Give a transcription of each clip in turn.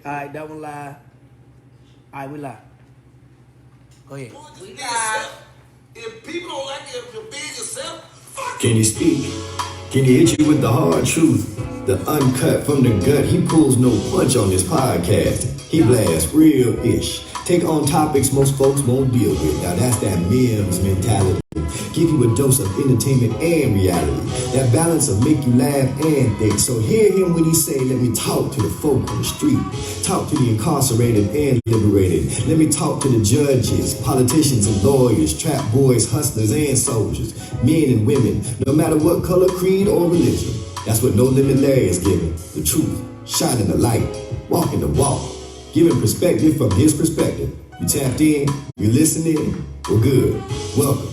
Alright, that one live. Alright, we live. Go ahead. We live. If people don't like it, if you're big yourself, fuck Can you speak? Can he hit you with the hard truth? The uncut from the gut. He pulls no punch on this podcast. He blasts real-ish. Take on topics most folks won't deal with. Now that's that Mims mentality. Give you a dose of entertainment and reality. That balance will make you laugh and think. So hear him when he say, let me talk to the folk on the street. Talk to the incarcerated and liberated. Let me talk to the judges, politicians and lawyers, trap boys, hustlers and soldiers, men and women, no matter what color, creed, or religion. That's what No Limit Larry is giving. The truth, shining the light, walking the walk, giving perspective from his perspective. You tapped in, you listening, we're good. Welcome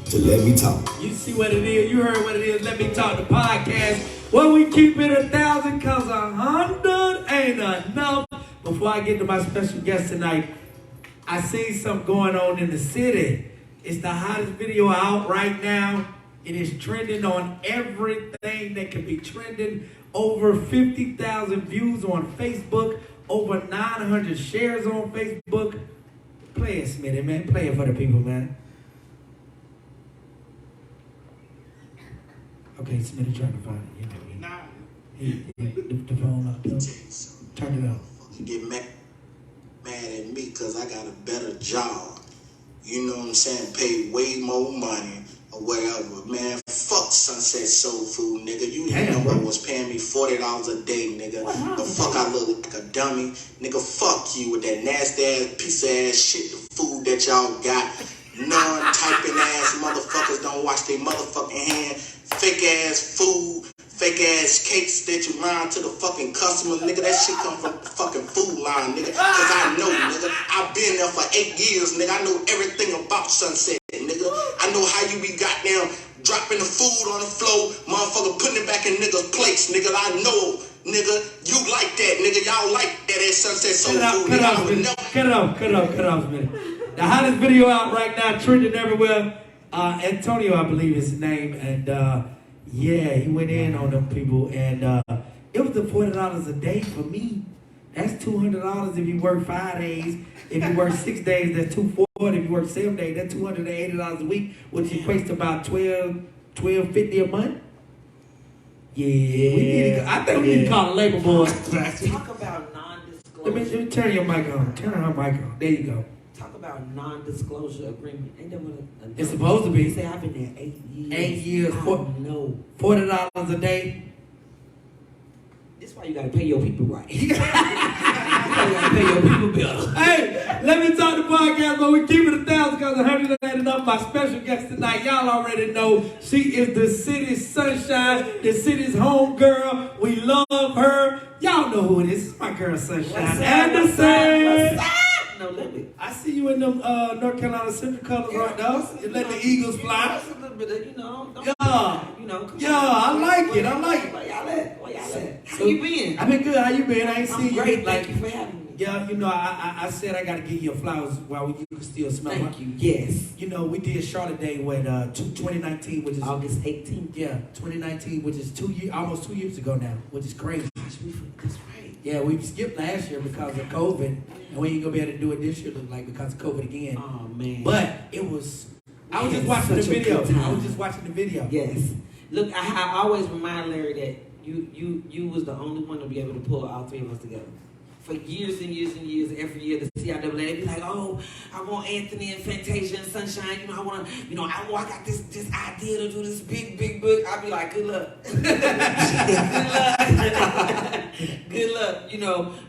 to Let Me Talk. You see what it is, you heard what it is, Let Me Talk, the podcast. Well, we keep it 1,000 cause 100 ain't enough. Before I get to my special guest tonight, I see something going on in the city. It's the hottest video out right now. It is trending on everything that can be trending. Over 50,000 views on Facebook. Over 900 shares on Facebook. Play it, Smitty, man. Play it for the people, man. Okay, Smitty trying to find it. The phone up. Turn it up. You get mad at me because I got a better job. You know what I'm saying? Pay way more money or whatever. Man, fuck Sunset Soul Food, nigga. You know was paying me $40 a day, nigga. The fuck I look like a dummy. Nigga, fuck you with that nasty ass piece of ass shit, the food that y'all got. Non-typing ass motherfuckers don't wash their motherfucking hand. Fake ass food. Fake ass cakes that you line to the fucking customers, nigga. That shit come from the fucking food line, nigga. Cause I know, nigga. I've been there for 8 years, nigga. I know everything about Sunset, nigga. I know how you be goddamn dropping the food on the floor, motherfucker putting it back in niggas' plates, nigga. I know, nigga. You like that, nigga. Y'all like that at Sunset Soul Food. Cut it off, man. The hottest video out right now, trending everywhere. Antonio, I believe is his name, and yeah, he went in on them people, and it was the $40 a day for me. That's $200 if you work 5 days. If you work 6 days, that's $240. If you work 7 days, that's $280 a week, which equates to about $12.50 a month. Yeah, I think we need to call a labor board. Talk about non-disclosure. Let me turn your mic on. Turn her mic on. There you go. Talk about non-disclosure agreement. Ain't that what it's supposed to be? Say I've been there 8 years. 8 years. No. $40 a day. That's why you gotta pay your people right. That's why you gotta pay your people better. Hey, Let Me Talk the podcast, but we keep it 1,000 because 100 ain't enough. My special guest tonight, y'all already know, she is the city's sunshine, the city's home girl. We love her. Y'all know who it is. It's my girl Sunshine Anderson. What's up? No limit. I see you in them North Carolina Central colors right now. You let the Eagles fly. That's a little bit of, Yeah, I like it. Where y'all at? How you been? I've been good. How you been? I ain't seen you. Great. Thank you for having me. Yeah, I said I got to give you flowers while you can still smell them. Thank you. Yes. You know, we did Charlotte Day with 2019, which is August 18th. Yeah, 2019, which is almost 2 years ago now, which is crazy. Gosh, that's right. Yeah, we skipped last year because of COVID, and we ain't gonna be able to do it this year. Look like because of COVID again. Oh man. But it was. I was just watching the video. Yes. Look, I always remind Larry that you was the only one to be able to pull all three of us together. For years and years and years, every year, the CIAA, they be like, oh, I want Anthony and Fantasia and Sunshine. I want to, I got this idea to do this big book. I be like, good luck. Good luck,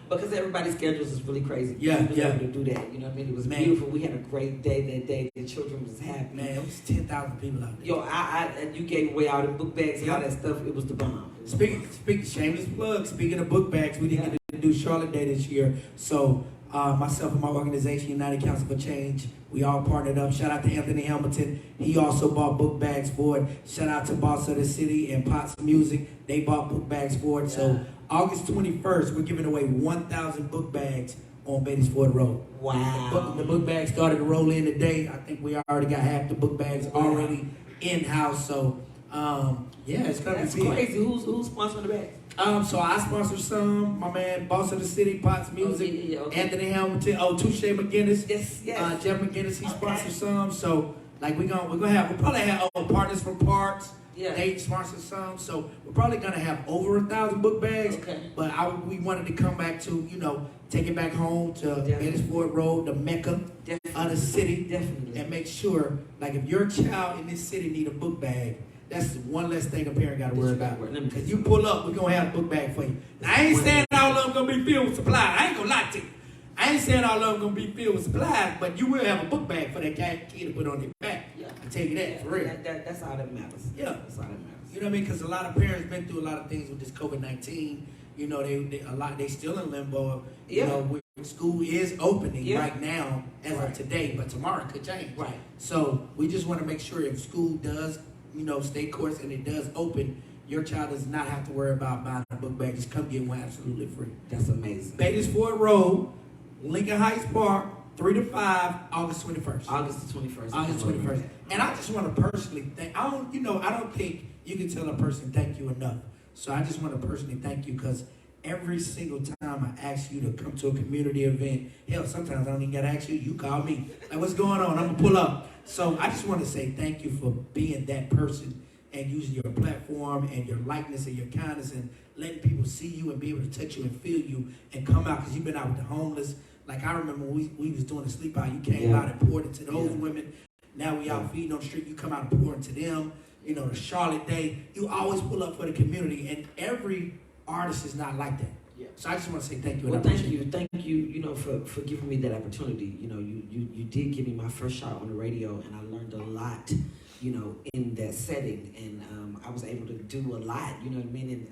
because everybody's schedules is really crazy. Yeah, we was able to do that, you know what I mean? It was beautiful. We had a great day that day. The children was happy. Man, it was 10,000 people out there. Yo, you gave away all the book bags and all that stuff. It was the bomb. Speaking shameless plug. Speaking of book bags, we didn't get to do Charlotte Day this year. So myself and my organization, United Council for Change, we all partnered up. Shout out to Anthony Hamilton. He also bought book bags for it. Shout out to Boss of the City and Pots Music. They bought book bags for it. So August 21st, we're giving away 1,000 book bags on Beatties Ford Road. Wow. The book bags started to roll in today. I think we already got half the book bags already in-house. So, yeah, it's going to be big. That's crazy. Who's sponsoring the bags? So I sponsor some. My man, Boss of the City, Potts Music, Okay. Anthony Hamilton, Touche McGinnis, Yes. Jeff McGinnis. He sponsors some. So like we'll probably have partners from Parks. Yeah. They sponsor some. So we're probably gonna have over 1,000 book bags. Okay. But we wanted to come back to take it back home to Beresford Road, the Mecca of the city, Definitely. and make sure like if your child in this city need a book bag. That's one less thing a parent got to worry about. Because you pull up, we're going to have a book bag for you. Now, I ain't saying all of them going to be filled with supplies. I ain't going to lie to you. I ain't saying all of them going to be filled with supplies, but you will have a book bag for that kid to put on their back. Yeah. I tell you that, for real. That's all that matters. Yeah. That's all that matters. You know what I mean? Because a lot of parents been through a lot of things with this COVID-19. You know, they still in limbo. You know, school is opening right now as of today, but tomorrow it could change. Right. So we just want to make sure if school does stay course and it does open, your child does not have to worry about buying a book bag. Just come get one absolutely free. That's amazing. Beresford Road, Lincoln Heights Park, 3 to 5, August 21st. August the 21st. August 21st. And I just want to personally thank, I don't think you can tell a person thank you enough. So I just want to personally thank you because every single time I ask you to come to a community event, hell, sometimes I don't even got to ask you. You call me. Like, what's going on? I'm going to pull up. So I just want to say thank you for being that person and using your platform and your likeness and your kindness and letting people see you and be able to touch you and feel you and come out because you've been out with the homeless. Like I remember when we was doing the sleep out, you came out and poured into those women. Now we out feeding on the street. You come out and pour into them. The Charlotte Day. You always pull up for the community, and every artist is not like that. Yeah. So I just want to say thank you. Well, thank you, for giving me that opportunity. You did give me my first shot on the radio, and I learned a lot, in that setting, and I was able to do a lot. You know what I mean?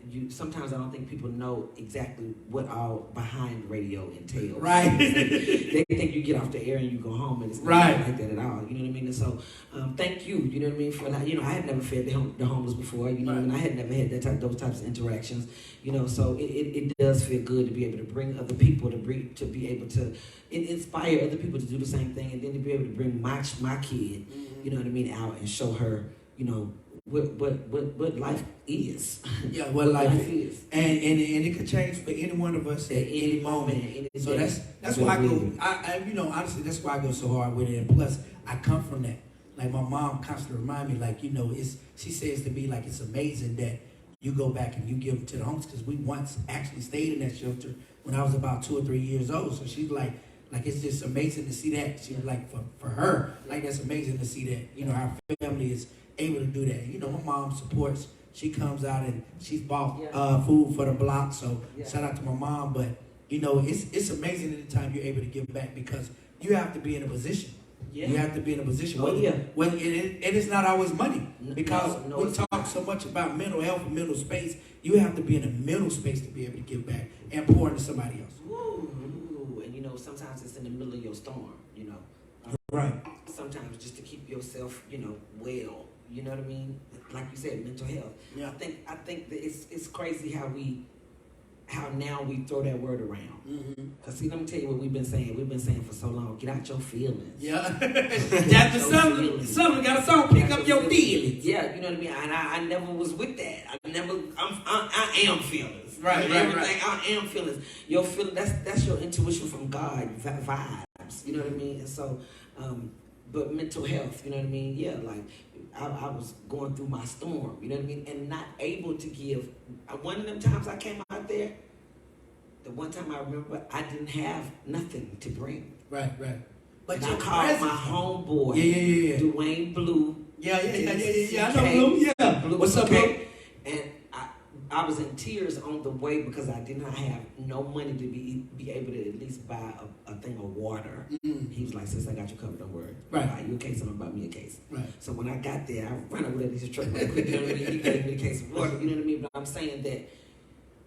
And sometimes I don't think people know exactly what all behind radio entails. Right. They think you get off the air and you go home, and it's not like that at all. You know what I mean? And so, thank you. You know what I mean? For I had never fed the homeless before. And I had never had those types of interactions. So it does feel good to be able to bring other people to be able to inspire other people to do the same thing, and then to be able to bring my kid, you know what I mean, out and show her, what life is. Yeah, what life is, and it could change for any one of us at any moment. So that's why I go. I honestly, that's why I go so hard with it. And plus, I come from that. Like my mom constantly remind me, like she says to me, like it's amazing that you go back and you give to the homeless because we once actually stayed in that shelter when I was about 2 or 3 years old. So she's like it's just amazing to see that. She was like, for her, like that's amazing to see that, our family is able to do that. My mom supports. She comes out and she's bought food for the block. So shout out to my mom. But, it's amazing anytime you're able to give back because you have to be in a position. Yeah. You have to be in a position. And it's not always money because we talk so much about mental health and mental space. You have to be in a mental space to be able to give back and pour into somebody else. Ooh. And sometimes it's in the middle of your storm. Right. Sometimes just to keep yourself, well. You know what I mean? Like you said, mental health. Yeah. I think that it's crazy how now we throw that word around. Because see, let me tell you what we've been saying. We've been saying for so long, get out your feelings. Yeah. Something got a song, pick up your feelings. Yeah, you know what I mean? And I never was with that. I am feelings. Right. I am feelings. Your feeling, that's your intuition from God, vibes. You know what I mean? And so, but mental health, you know what I mean? Yeah, like I was going through my storm, you know what I mean? And not able to give. One of them times I came out there, the one time I remember I didn't have nothing to bring. Right. But and I called my homeboy, Dwayne Blue. Yeah. I know Blue. Yeah. Blue. What's up, Blue? And I was in tears on the way because I did not have no money to be able to at least buy a thing of water. He was like, "Sis, I got you covered. Don't worry. Right. Buy you a case. I'm gonna buy me a case." Right. So when I got there, I ran over there to his truck real quick. You know what I mean? He gave me a case of water. You know what I mean? But I'm saying that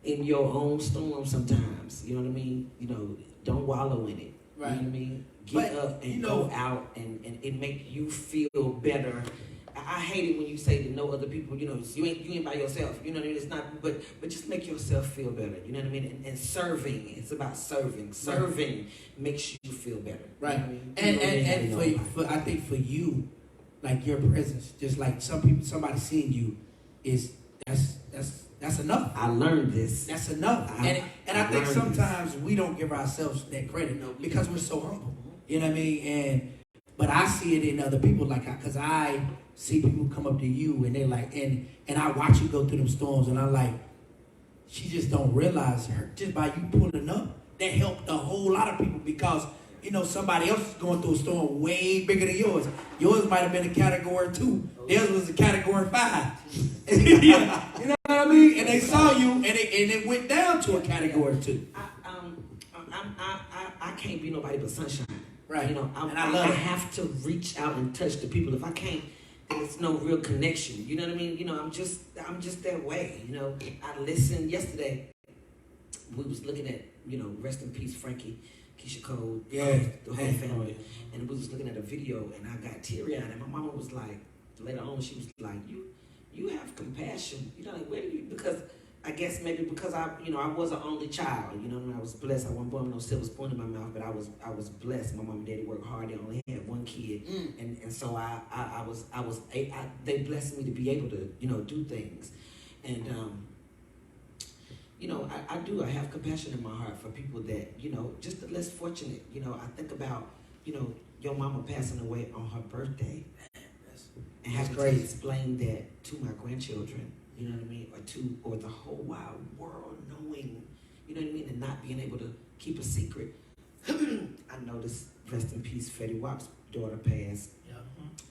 in your own storm, sometimes, you know what I mean. Don't wallow in it. Right. You know what I mean? Get up and go out, and it make you feel better. I hate it when you say to know other people, you ain't by yourself. You know what I mean? It's not, but just make yourself feel better. You know what I mean? And serving, it's about serving. Serving makes you feel better. Right. You know what I And mean? for I think for you, like your presence, just like somebody seeing you, that's That's enough. I learned this. That's enough. And I think sometimes we don't give ourselves that credit because we're so humble. You know what I mean? But I see it in other people, because I see people come up to you and they're like, and I watch you go through them storms, and I'm like, she just don't realize just by you pulling up, that helped a whole lot of people because, somebody else is going through a storm way bigger than yours. Yours might have been a category 2. Theirs was a category 5. Yeah. You know what I mean? And they saw you, and it went down to a category 2. I can't be nobody but sunshine. Right. I have to reach out and touch the people. If I can't, then it's no real connection. You know what I mean? I'm just that way. I listened yesterday. We was looking at, rest in peace, Frankie, Keisha Cole, the whole family. And we was looking at a video, and I got teary-eyed. And my mama was like, later on, she was like, you have compassion. Where do you, because I guess maybe because I was an only child. I was blessed. I wasn't born with no silver spoon in my mouth, but I was blessed. My mom and daddy worked hard. They only had one kid, and so they blessed me to be able to do things, and I have compassion in my heart for people that just the less fortunate. I think about your mama passing away on her birthday, and having to explain that to my grandchildren. You know what I mean? Or the whole wide world knowing, and not being able to keep a secret. I noticed, rest in peace, Fetty Wap's daughter passed. Yeah.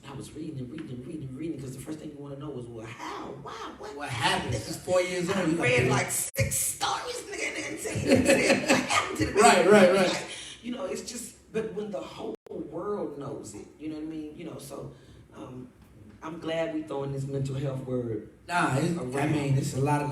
I was reading, because the first thing you want to know was, well, how? Why? What happened? This is 4 years old. I read like 6 stories, nigga, and said, what happened to the baby? Right. Like, it's just, but when the whole world knows it, you know what I mean? So, I'm glad we throwing this mental health word. It's a lot of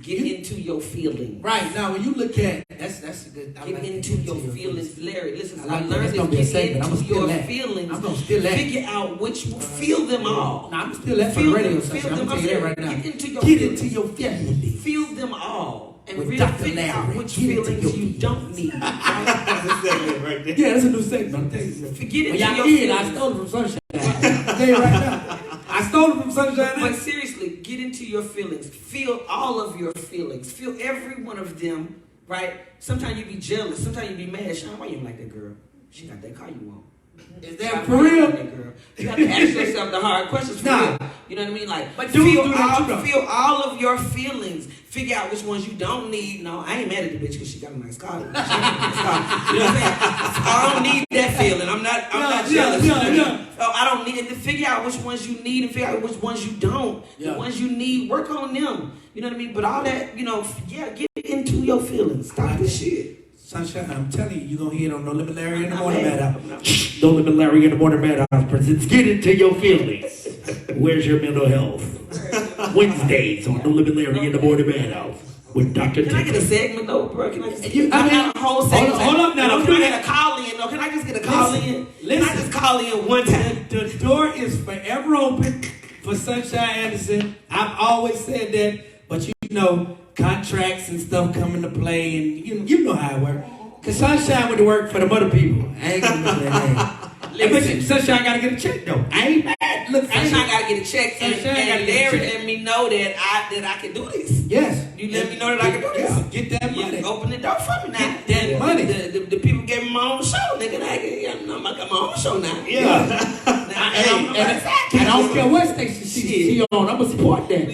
get into your feelings. Right now, when you look at that's a good. Get into your feelings, Larry. Listen, I learned this. Get into your feelings. I'm gonna steal that. Figure out which feel them all. No, I'm gonna steal that from the radio station. I'm gonna tell you that right now. Get into your feelings. Feel them all. And with really Dr. figure Larry. out which feelings you don't need. That's a segment right there. Yeah, that's a new segment. I'm telling you. Forget into your feelings. I stole it from Sunshine. I'll tell you right now. I stole it from Sunshine. But seriously, get into your feelings. Feel all of your feelings. Feel every one of them, right? Sometimes you be jealous. Sometimes you be mad. Sean, why you don't like that girl? She got that car you want. Is that for real? You have to ask yourself the hard questions for real. You know what I mean? Like, but feel all of your feelings. Figure out which ones you don't need. No, I ain't mad at the bitch because she got a nice car. You know what I'm saying? I don't need that feeling. I'm not jealous. So I don't need it. To figure out which ones you need and figure out which ones you don't. Yeah. The ones you need, work on them. You know what I mean? But all that, get into your feelings. Stop this shit. Sunshine, I'm telling you, you're going to hear it on No Limit Larry in the Morning Madhouse. No Limit Larry in the Morning Madhouse presents Get Into Your Feelings. Where's your mental health? Wednesdays on No Limit Larry in the Morning Madhouse with Dr. Can I get a segment though, bro? Can I get a whole segment? Hold up now. Can I get a call in though? Can I just get a call in? Can I just call in one time? The door is forever open for Sunshine Anderson. I've always said that, but contracts and stuff come into play, and you know how it works. Cause Sunshine went to work for the other people. I ain't gonna remember that name. Listen, Sunshine gotta get a check though. I ain't mad. Look, Sunshine gotta get a check, and Larry let me know that I can do this. Yes. You let me know that I can do this. Yeah, get that money. You open the door for me now. Get that money. The people gave me my own show, nigga. I got my own show now. Yeah. And I don't care what station she on. I'm gonna support that.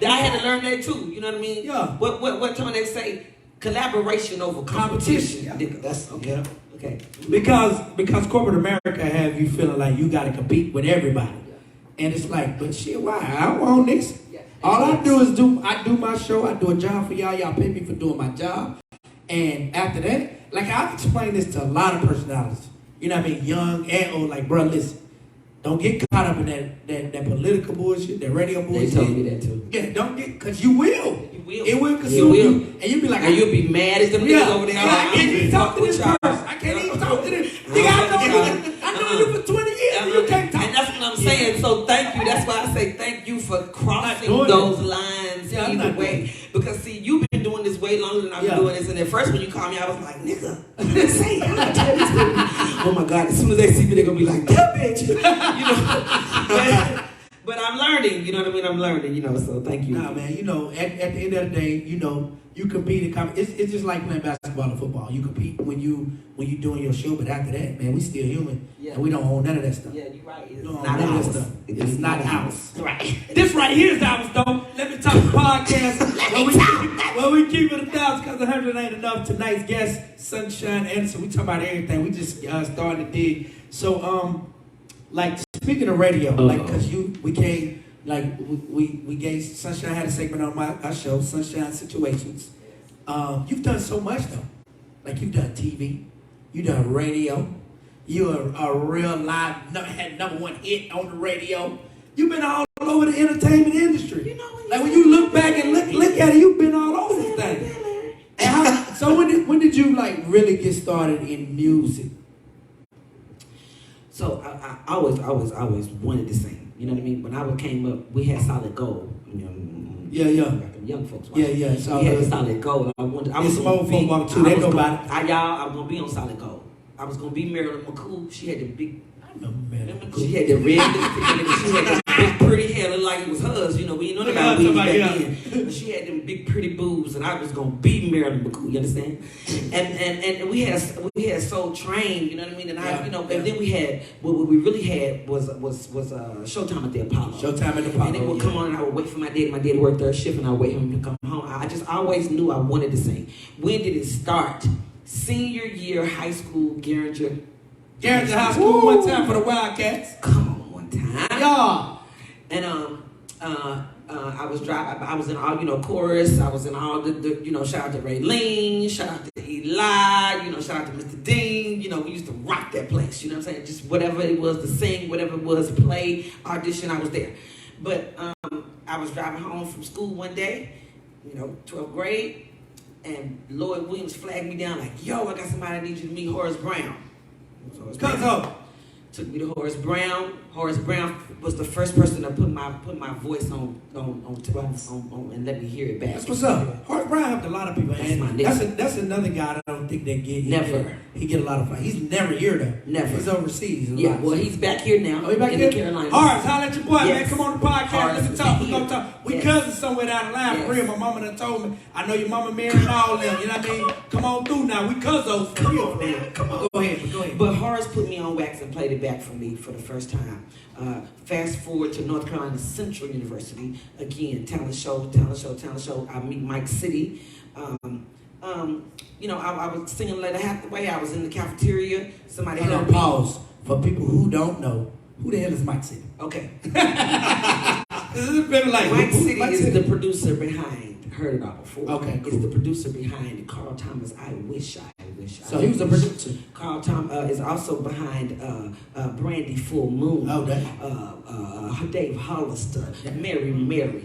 I had to learn that too. You know what I mean? Yeah. What time they say? Collaboration over competition. Yeah. That's okay. Okay. Because corporate America have you feeling like you gotta compete with everybody, and it's like, but shit, why? I don't want this. All I do is I do my show. I do a job for y'all. Y'all pay me for doing my job, and after that, I've explained this to a lot of personalities. You know what I mean? Young and old. Like, bro, listen. Don't get caught up in that political bullshit, that radio bullshit. They told me that too. Yeah, don't get, cause you will. You will. It will consume you. And you'll be like, and you'll be mad as them niggas over there. Yeah, I can't even talk to this person. I can't even talk to this. Nigga, I know you for 20 years and you can't talk. And that's what I'm saying. So thank you. That's why I say thank you for crossing those lines either way. Because see, you've been doing this way longer than I've been doing this. And at first when you called me, I was like, nigga, I'm gonna say, oh my God, as soon as they see me, they're gonna be like, yeah, bitch. But I'm learning, you know what I mean? I'm learning, you know, so thank you. Nah, man, you know, at the end of the day, you know, you compete in it's just like playing basketball and football. You compete when you doing your show, but after that, man, we still human. Yeah. And we don't own none of that stuff. Yeah, you're right. It's Not not none of ours. that stuff. It's not ours. Right. This right here is ours, though. Let me talk podcast where we keep it 1,000 because 100 ain't enough. Tonight's guest, Sunshine Anderson. We talk about everything. We just starting to dig. So, like, speaking of radio, like, because we came, like, we gave, Sunshine had a segment on our show, Sunshine Situations. You've done so much, though. Like, you've done TV, you've done radio, you're a real live, had #1 hit on the radio. You've been all over the entertainment industry. You know, like, when you look back and look at it, you've been all over this thing. And so when did you, like, really get started in music? So I always wanted to sing. You know what I mean? When I came up, we had Solid Gold. You know, Yeah. like them young folks. Yeah. It's all We had good. Solid Gold. I was some old folk walk too. They know about it. I was gonna be on Solid Gold. I was gonna be Marilyn McCool. She had the big. I remember Marilyn McCool. She had the red lipstick and she had the big pretty hair, looked like it was hers. You know, we know about weeds back then. But she had them big pretty boobs, and I was gonna be Marilyn McCool. You understand? And we had Soul Train. You know what I mean? And and then we had what we really had was Showtime at the Apollo. Showtime at the Apollo. And they would come on, and I would wait for my dad. My dad worked third shift, and I would wait for him to come home. I just always knew I wanted to sing. When did it start? Senior year high school, Garinger High School. One time for the Wildcats. Come on, one time. Yeah. And I was driving. I was in all chorus. I was in all the shout out to Ray Lean, shout out to Eli, shout out to Mr. Dean. We used to rock that place. You know what I'm saying? Just whatever it was to sing, whatever it was to play, audition, I was there. But I was driving home from school one day, 12th grade. And Lloyd Williams flagged me down like, yo, I got somebody I need you to meet, Horace Brown. Took me to Horace Brown. Horace Brown was the first person to put my voice on and let me hear it back. That's what's up. Horace Brown helped a lot of people. That's another guy I don't think they get. He get a lot of fight. He's never here though. Never. He's overseas. He's back here now. Oh, he back in here? the Carolinas. Horace, holla at your boy, Yes. man. Come on the podcast. Let's talk. We're gonna talk. We cousins somewhere down the line. For real. My mama done told me. I know your mama married and all them. You know what I mean? Come on through now. We cousins. Come on, man. Come on. Go ahead. But Horace put me on wax and played it back for me for the first time. Fast forward to North Carolina Central University. Again, talent show. I meet Mike City. I was singing Let It Hathaway. I was in the cafeteria. Somebody Hold had on, pause. For people who don't know, who the hell is Mike City? Okay. This is better like Mike City is the producer behind. Heard it all before. Okay, cool. It's the producer behind Carl Thomas. I wish. So he was a producer. Carl Thomas is also behind Brandy Full Moon. Oh, that. Dave Hollister, Mary,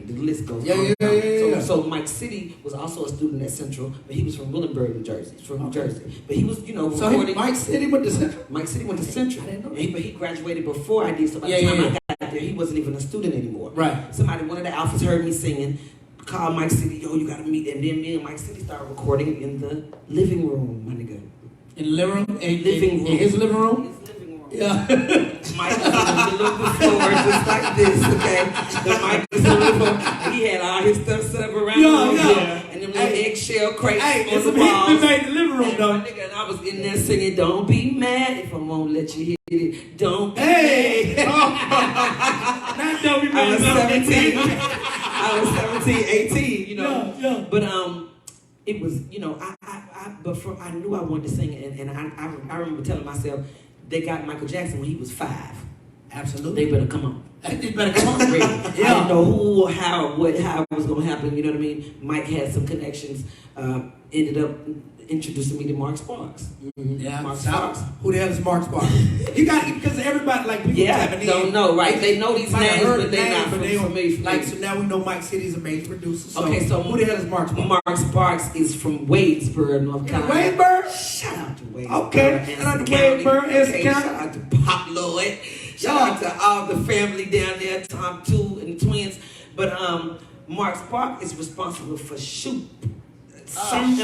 the list goes on. Yeah. So Mike City was also a student at Central, but he was from Williamsburg, New Jersey. From New Jersey. But he was, recording. Mike City went to Central? Mike City went to Central. I didn't know But he graduated before I did, so by the time I got there, he wasn't even a student anymore. Right. One of the alphas heard me singing, called Mike City, yo, you gotta meet. And then me and Mike City started recording in the living room, my nigga. In the living room? In his living room? His living room. Yeah. Mike was on the little floor just like this, okay? The mic was on the floor. And he had all his stuff set up around Yeah. And them little eggshell crates on It's the a walls. hit we made in the living room, though. My nigga, and I was in there singing, don't be mad if I won't let you hit it. Don't be Hey! mad. Not don't be I was mad. 17. I was 17, 18, Yeah. But it was, I knew I wanted to sing, and I remember telling myself, they got Michael Jackson when he was 5. Absolutely. They better come on. They better come on. Really. I didn't know who or how it was going to happen, you know what I mean? Mike had some connections, ended up introducing me to Mark Sparks. Yeah, Mark Sparks. Who the hell is Mark Sparks? You got because everybody like people tapping in. Don't know, right? They know these names, but they're not familiar. Like so now we know Mike City's a major producer. So Okay, so who the hell is Mark Sparks? Mark Sparks is from Wadesboro, North Carolina. Wadesboro? Shout out to Wadesboro. Okay, shout out to Wadesboro, Anson County. Shout out to Pop Lloyd. Shout out to all the family down there, Tom Two and the twins. But Mark Sparks is responsible for Shoot. some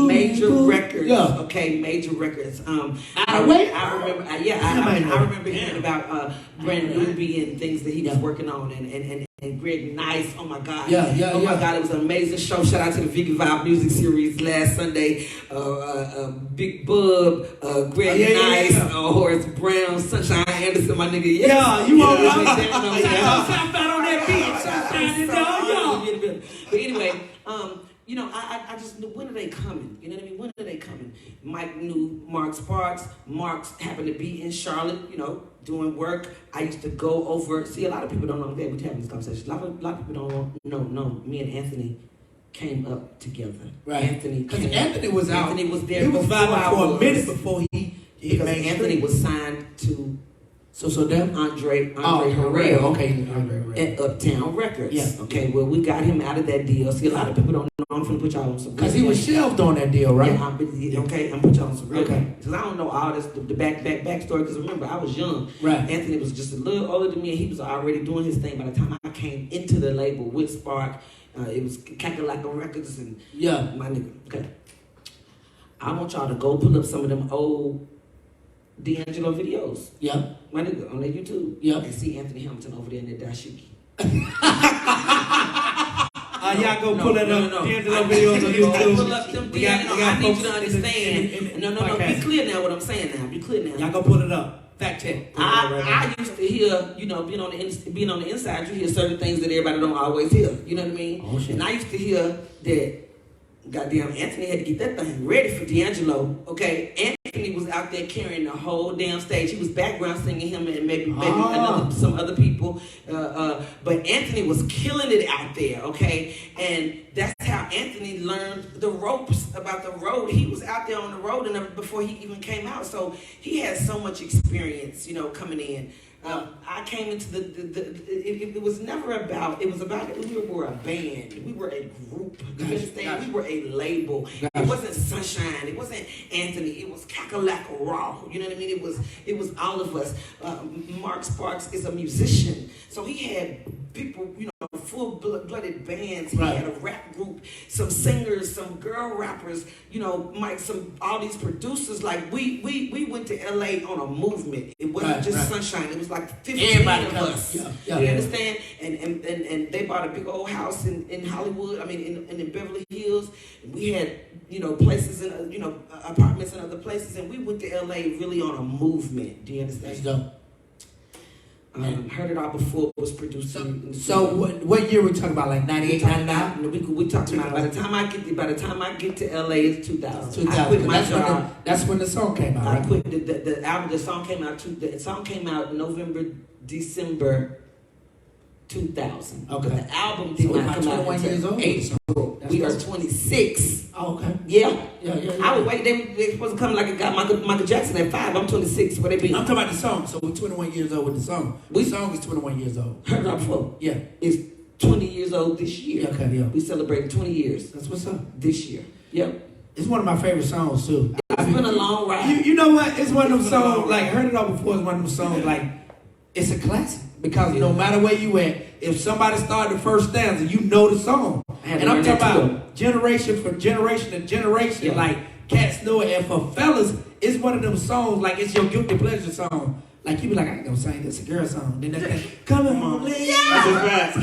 major records. Yeah. Okay, major records. I remember hearing about Brandon Ubi and things that he was working on, and Greg Nice. Oh my God. Oh my God, it was an amazing show. Shout out to the Vicky Vibe Music Series last Sunday. Big Bub, Greg Nice, Horace Brown, Sunshine Anderson, my nigga. Yeah, you want Southside on that beat. But anyway, I just knew, when are they coming? You know what I mean? When are they coming? Mike knew Mark Sparks. Mark happened to be in Charlotte, doing work. I used to go over. See, a lot of people don't know that we're having this conversation. A lot of people don't know. Me and Anthony came up together. Right. Anthony was out. Anthony was there. He was vibing for a minute before he because made Anthony was signed to Andre Harrell. Okay, at Uptown Records. Yeah. Okay, well, we got him out of that deal. See, a lot of people don't know. I'm going to put y'all on some. Because he was shelved on that deal, right? Yeah, I'm put y'all on some real. Okay. Because I don't know all this, the backstory. Because remember, I was young. Right. Anthony was just a little older than me, and he was already doing his thing. By the time I came into the label with Spark, it was Kakalaka Records and my nigga. Okay. I want y'all to go pull up some of them old D'Angelo videos. Yeah. My nigga, on their YouTube. Yeah. And see Anthony Hamilton over there in that dashiki. Y'all go pull that up. D'Angelo videos on YouTube. Pull up them D'Angelo. I need you to understand. No. Be clear now what I'm saying now. Be clear now. Y'all go pull it up. Fact check. I used to hear, being on the inside, you hear certain things that everybody don't always hear. You know what I mean? Oh, shit. And I used to hear that goddamn Anthony had to get that thing ready for D'Angelo. Okay, Anthony was out there carrying the whole damn stage. He was background singing him and maybe some other people. But Anthony was killing it out there. Okay, and that's how Anthony learned the ropes about the road. He was out there on the road and before he even came out. So he had so much experience, coming in. I came into it was never about, it was about, we were a band, we were a group, you understand? We were a label. It wasn't Sunshine, it wasn't Anthony, it was Kakalaka Raw, you know what I mean? It was all of us. Mark Sparks is a musician, so he had people, full-blooded bands. He had a rap group, some singers, some girl rappers, all these producers. Like we went to LA on a movement. It wasn't just Sunshine. It was like 15 of us. You understand? And they bought a big old house in Hollywood. In Beverly Hills. We had places in apartments in other places, and we went to LA really on a movement. Do you understand? Heard It All Before was produced. So what year we talking about? Like 98, 99? We talking about by the time I get to LA, it's 2000. 2000. I quit my job. That's when the song came out. Right? I quit the album. The song came out November, December 2000. Okay. But the album did not come out until April. We are 26. Oh, okay. Yeah. I would wait. They supposed to come like it got Michael Jackson at 5. I'm 26. What they be? I'm talking about the song. So we're 21 years old with the song. The song is 21 years old. Heard It All Before? Yeah. It's 20 years old this year. Okay, yeah. We celebrated 20 years. That's what's up. This year. Yep. It's one of my favorite songs, too. It's been a long ride. You know what? It's one of them songs, like, Heard It All Before is one of them songs, like, it's a classic. Because no matter where you at, if somebody started the first stanza, you know the song. And I'm talking about generation to generation, like cats know it. And for fellas, it's one of them songs, like it's your guilty pleasure song. Like you be like, I ain't gonna sing this, a girl song. Then that's come on, lady. That's a fact. That's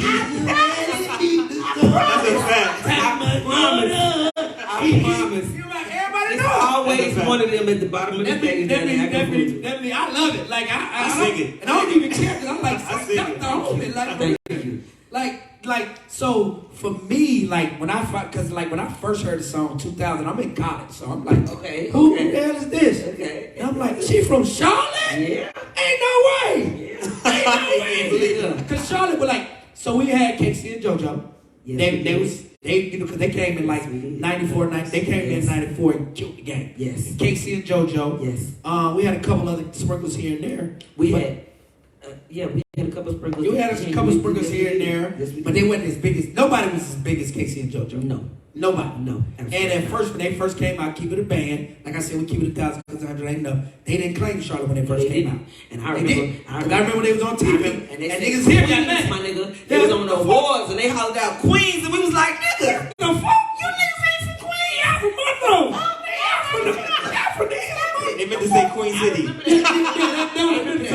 a fact. I promise. You like everybody It's know. always one of them at the bottom of the page. That mean, I love it. Like I sing it. And I don't even care because I'm like, I sing it. Like, so for me, like when I first heard the song 2000, I'm in college, so I'm like, who the hell is this? Okay. And I'm like, she from Charlotte? Yeah. Ain't no way. Ain't no way. Because Charlotte was like, so we had Casey and JoJo. Yes, Because they came in like 94, they came in 94 and killed the game. Yes. Casey and JoJo. Yes. We had a couple other sprinkles here and there. We had a couple of sprinkles. You had a couple of sprinkles here and there, yes, but they wasn't as big as, nobody was as big as Casey and JoJo. No. Nobody. No. And at first, when they first came out, Keep It a Band, like I said, we Keep It 1,000 because 100 ain't enough. They didn't claim Charlotte when they first came out. And I remember when they was on TV, and they niggas said here Queens, got mad. my nigga. They was on the awards and they hollered out Queens, and we was like, nigga, the fuck? say Queen City.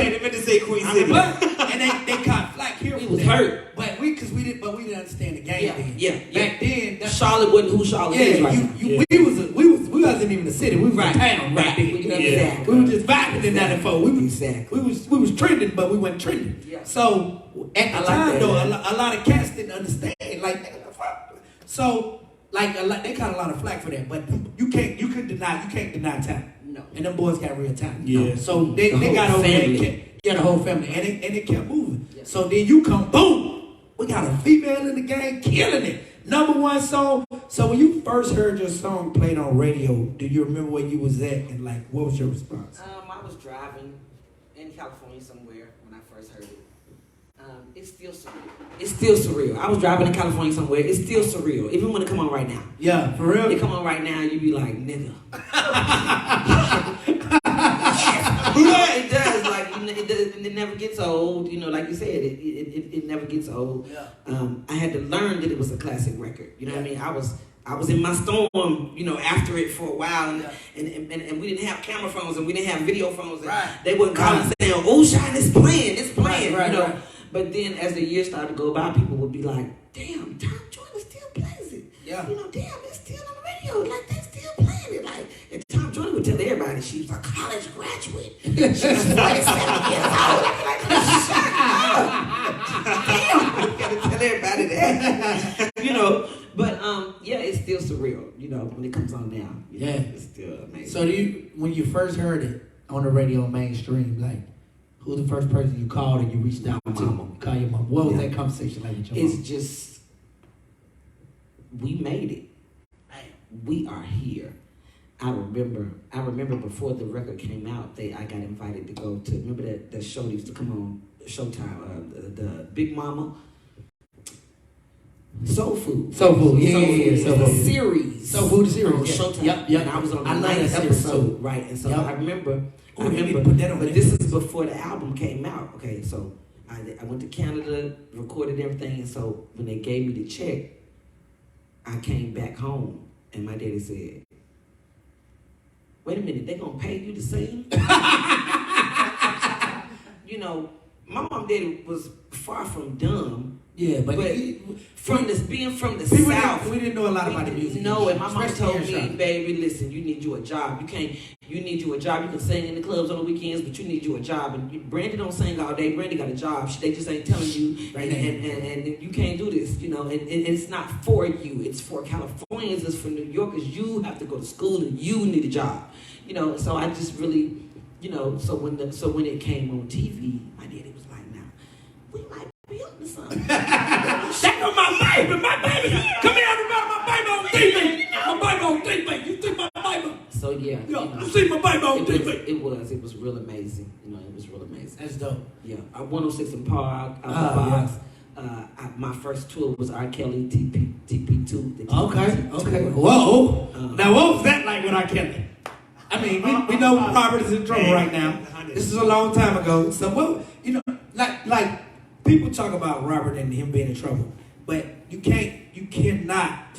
They meant to say Queen City. And they caught flack here. We was hurt. But we didn't understand the game then. Yeah. Back then, Charlotte wasn't who Charlotte is right now. We wasn't even a city. We was a town back then. Exactly. We were just vibing in 94. Exactly. We was trending, but we weren't trending. Yeah. So at the time, though, a lot of cats didn't understand. Like, nigga, the fuck? So like they caught a lot of flack for that. But you can't deny talent. No. And them boys got real talent. Yeah. So they got over there. Yeah, the whole family, and it kept moving. Yeah. So then you come, boom, we got a female in the game killing it. #1 song. So when you first heard your song played on radio, do you remember where you was at and like what was your response? I was driving in California somewhere when I first heard it. It's still surreal. It's still surreal. I was driving in California somewhere. It's still surreal. Even when it come on right now. Yeah, for real. It come on right now, you be like, nigga. It does. Like it never gets old. You know, like you said, it never gets old. Yeah. I had to learn that it was a classic record. You know what I mean? I was in my storm, you know, after it for a while, and we didn't have camera phones and we didn't have video phones. And they wouldn't call and say, "Oh, Shine, it's playing," you know. But then as the years started to go by, people would be like, "Damn, Tom Jordan still plays it." Yeah. You know, damn, it's still on the radio. Like, they still playing it. Like, and Tom Jordan would tell everybody she was a college graduate. She was 47 years old. I'd be like, shut up. Damn, you gotta tell everybody that. You know, but yeah, it's still surreal, you know, when it comes on now. You know, it's still amazing. So when you first heard it on the radio mainstream, like, who was the first person you called and you reached out to? Mama. You call your mom. What was that conversation like with your mom? It's just, we made it. We are here. I remember before the record came out, I got invited to go to, remember that show that used to come on Showtime, the Big Mama? Soul Food. Soul Food, yeah. Soul Food. Series. Soul Food series. On Showtime. Yep. And I was on the I love ninth that episode, right? And so I remember, put that on but there. this is before the album came out. Okay, so I went to Canada, recorded everything, and so when they gave me the check, I came back home, and my daddy said, "Wait a minute, they gonna pay you to sing?" You know, my mom and daddy was far from dumb. Yeah, but being from the South, we didn't know a lot about the music. No, and my mom told me, Especially "Baby, listen, you need you a job. You need you a job. You can sing in the clubs on the weekends, but you need you a job. And Brandy don't sing all day. Brandy got a job. They just ain't telling you, and you can't do this, you know. And it's not for you. It's for Californians. It's for New Yorkers. You have to go to school, and you need a job, you know. So I just really, you know. So when it came on TV, my daddy was like, "Now, we might be up to something." That was my baby. Come here, everybody, my baby on TV. My baby on TV. You see my baby? So yeah, you see my baby on TV. It was real amazing. You know, it was real amazing. That's dope. Yeah, 106 in Park, out the box. My first tour was R. Kelly, TP2. Okay. Whoa. Now what was that like with R. Kelly? I mean, we know Robert is in trouble right now. This is a long time ago. So what, you know, like people talk about Robert and him being in trouble, but you cannot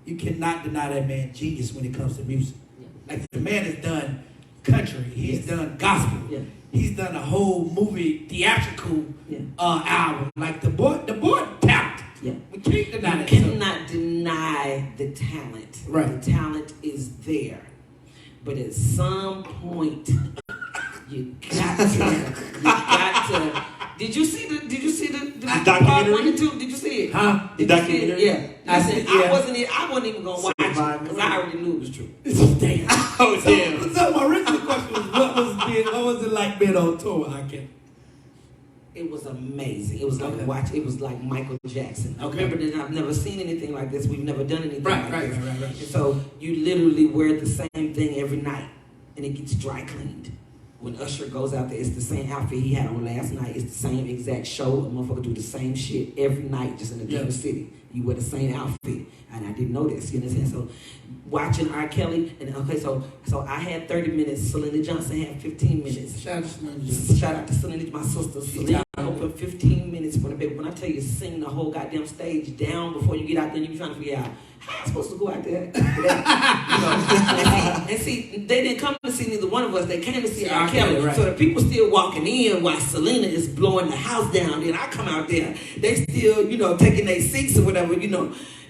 deny that man genius when it comes to music. Yeah. Like the man has done country, he's done gospel, he's done a whole movie theatrical album. Like the boy talented. Yeah. We can't deny that. You cannot deny the talent. Right. The talent is there, but at some point you got to. Did you see the documentary? 1 and 2? Did you see it? Huh? Did The you see it? documentary? Yeah. I wasn't even gonna watch it because I already knew it was true. Damn. Oh, damn. So my original question was, what was it like being on tour? I can't. It was amazing. It was like it was like Michael Jackson. Okay. Remember that I've never seen anything like this. We've never done anything like this. Right. And so you literally wear the same thing every night, and it gets dry cleaned. When Usher goes out there, it's the same outfit he had on last night. It's the same exact show. A motherfucker do the same shit every night, just in a different city. You wear the same outfit, and I didn't know this. You understand? So, watching R. Kelly, and so I had 30 minutes. Selena Johnson had 15 minutes. Shout out to Selena, my sister. Selena opened 15 minutes for the baby. When I tell you, sing the whole goddamn stage down before you get out there, and you be trying to figure out how I'm supposed to go out there. And see, see, they didn't come to see neither one of us. They came to see R. R. Kelly, Kelly. right. So the people still walking in while Selena is blowing the house down. Then I come out there. They still, taking their seats or whatever,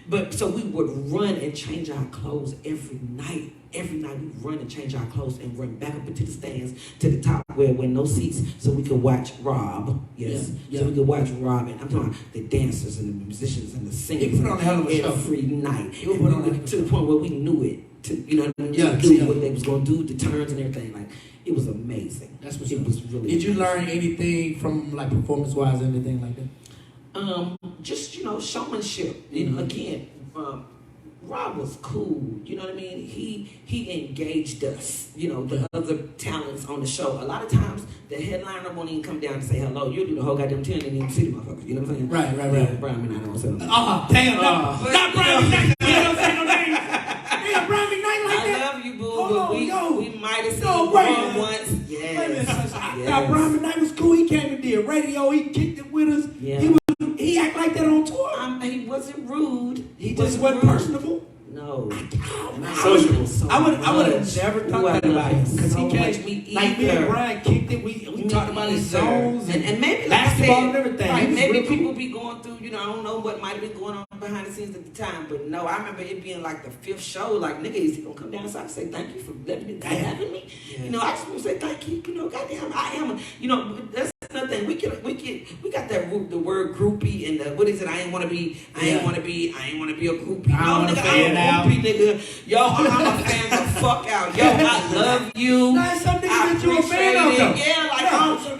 But so we would run and change our clothes every night. Every night we run and change our clothes and run back up into the stands to the top where no seats, so we could watch Rob. Yes, so we could watch Rob, and I'm talking about the dancers and the musicians and the singers. He put on a hell of a show. Every night, He put on to the point where we knew it. To we knew what they was gonna do, the turns and everything. Like it was amazing. That's what's it up. was really. Did you amazing. learn anything from like performance-wise, anything like that? Just showmanship. Again. Rob was cool, you know what I mean? He engaged us, the other talents on the show. A lot of times, the headliner won't even come down and say hello. You'll do the whole goddamn 10 and even see the motherfuckers, you know what I'm saying? Right. Brian McKnight, I don't say nothing. Damn, not Brian McKnight. You don't say no names. Yeah, Brian McKnight like that. I love you, boo, Hold but on, we might have seen wait. once. Yes. Now, Brian McKnight was cool. He came and did radio. He kicked it with us. Yeah. He act like that on tour. He wasn't rude. He just wasn't personable. No. Sociable. I would have never talked about him because he came. Me Like me and Brian kicked it. We talked about his zones and maybe basketball like I said, and everything. Right, He was maybe real cool. people be going through. I don't know what might have been going on behind the scenes at the time, but no, I remember it being like the 5th show. Like, nigga, is he gonna come down inside and say thank you for letting me, for having me? Yeah. I just want to say thank you. Goddamn, I am. That's another thing. We got that the word groupie and the what is it? I ain't want to be a groupie. I No, don't nigga, fan I'm a groupie, nigga. Yo, I'm a fan the fuck out. Yo, I love you. Nah, it's something I that you're a fan of, appreciate though. it. Yeah, like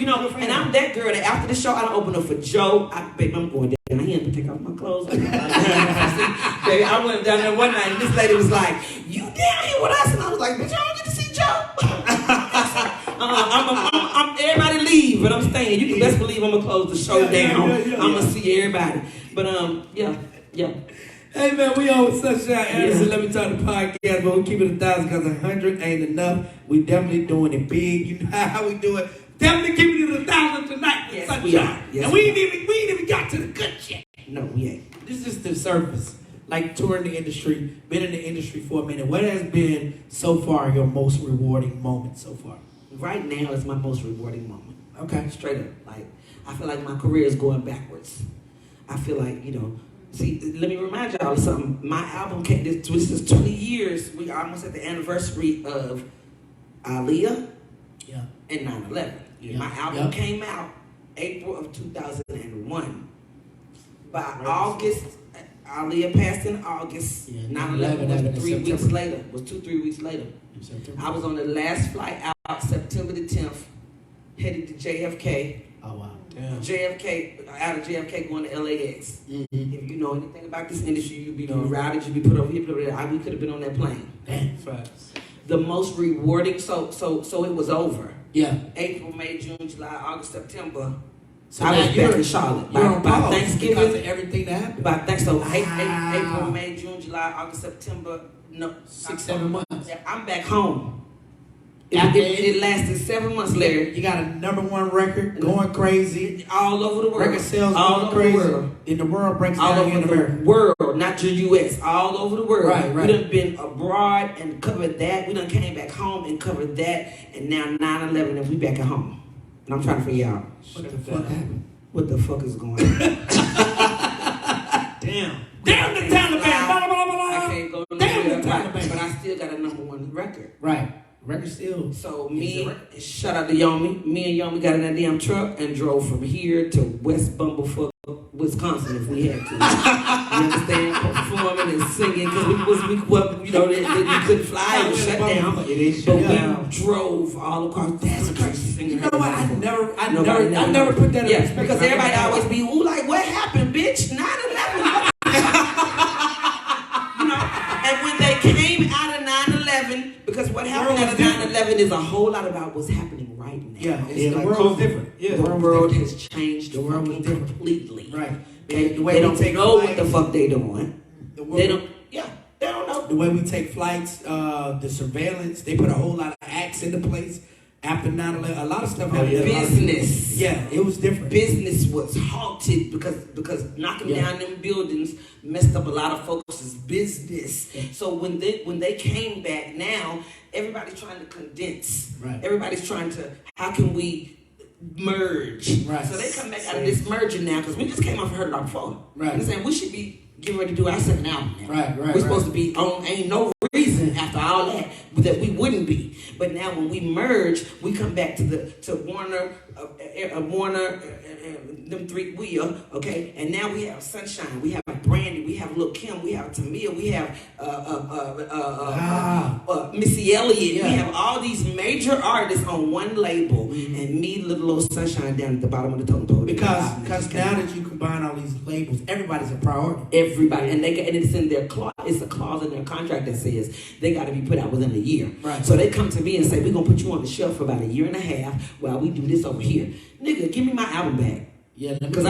Yeah, and I'm that girl that after the show I don't open up for Joe. Baby, I'm going down here and take off my clothes. Baby, I went down there one night and this lady was like, "You down here with us?" And I was like, "Bitch, I don't get to see Joe." I'm everybody leave, but I'm staying. You can best believe I'm gonna close the show down. I'm gonna see everybody. But yeah. Hey man, we on with Sunshine Anderson. Let me talk the podcast, but we keep it 1,000 because 100 ain't enough. We definitely doing it big. You know how we do it. Definitely keeping it 1,000 tonight. Yes, Sunshine. we are. Yes, and we ain't even got to the good shit. No, we ain't. This is the surface. Like touring the industry, been in the industry for a minute. What has been so far your most rewarding moment so far? Right now is my most rewarding moment. Okay. Straight up. Like, I feel like my career is going backwards. I feel like, see, let me remind y'all of something. My album came, this is 20 years. We almost at the anniversary of Aaliyah and 9/11. Yeah. My album came out April of 2001. By August, Aaliyah passed in August. Yeah, 9/11 happened in was 3 September. weeks later. Was 2-3 weeks later. I was on the last flight out September the 10th, headed to JFK. Oh wow. JFK, out of JFK going to LAX. Mm-hmm. If you know anything about this industry, you'd be routed, you'd be put over here, put over there. We could have been on that plane. Damn. The most rewarding, so it was over. Yeah. April, May, June, July, August, September. So I now was you're back in Charlotte. You're on By pause Thanksgiving. because of everything that happened. Wow. April, May, June, July, August, September. No, 6-7 months. I'm back home. After It lasted 7 months, Larry. You got a #1 record going crazy. All over the world. Record sales all going over crazy. the world. In the world breaks All down here over in the America. world, not just U.S. All over the world. Right. We done been abroad and covered that. We done came back home and covered that. And now 9/11 and we back at home. And I'm trying to figure out What the fuck happened? what the fuck is going on. Damn the Taliban! I can't go Damn the nowhere, Taliban! but I still got a #1 record. Right. Record still. So shout out to Yomi. Me and Yomi got in that damn truck and drove from here to West Bumblefuck, Wisconsin, if we had to. You understand? Performing and singing because we couldn't fly and shut down. But we drove all across. That's crazy. You know what? I never put that in perspective. Because everybody always be, ooh, like, what happened, bitch? 9/11. And when they came out of 9/11, because what happened out of 9/11 is a whole lot about what's happening right now. Yeah, It's the like world was different. Yeah, the world has changed. The world was different. Completely. Right. They The way we don't take know what flights, the fuck they doing. They don't. Yeah, they don't know. The way we take flights, the surveillance, they put a whole lot of acts into place. after 9/11, a lot of stuff Oh, happened. yeah. Business. Yeah, it was different. Business was halted because knocking down them buildings messed up a lot of folks' business. Yeah. So when they came back now, everybody's trying to condense. Right. Everybody's trying to, how can we merge? Right. So they come back out of this merging now because we just came off and heard it all before. Right. I'm saying we should be getting ready to do our second album now. Right. We're supposed to be on, ain't no reason after all that we wouldn't be. But now when we merge, we come back to Warner, them three, okay? And now we have Sunshine, we have Brandy, we have Lil' Kim, we have Tamia, we have Missy Elliott. Yeah. We have all these major artists on one label, and me, little old Sunshine, down at the bottom of the totem pole. Because now that you combine all these labels, everybody's a priority. Everybody, and it's in their clause. It's a clause in their contract that says they got to be put out within a year. Right. So they come to me and say, "We're gonna put you on the shelf for about a year and a half while we do this over here." Nigga, give me my album back. Yeah, Because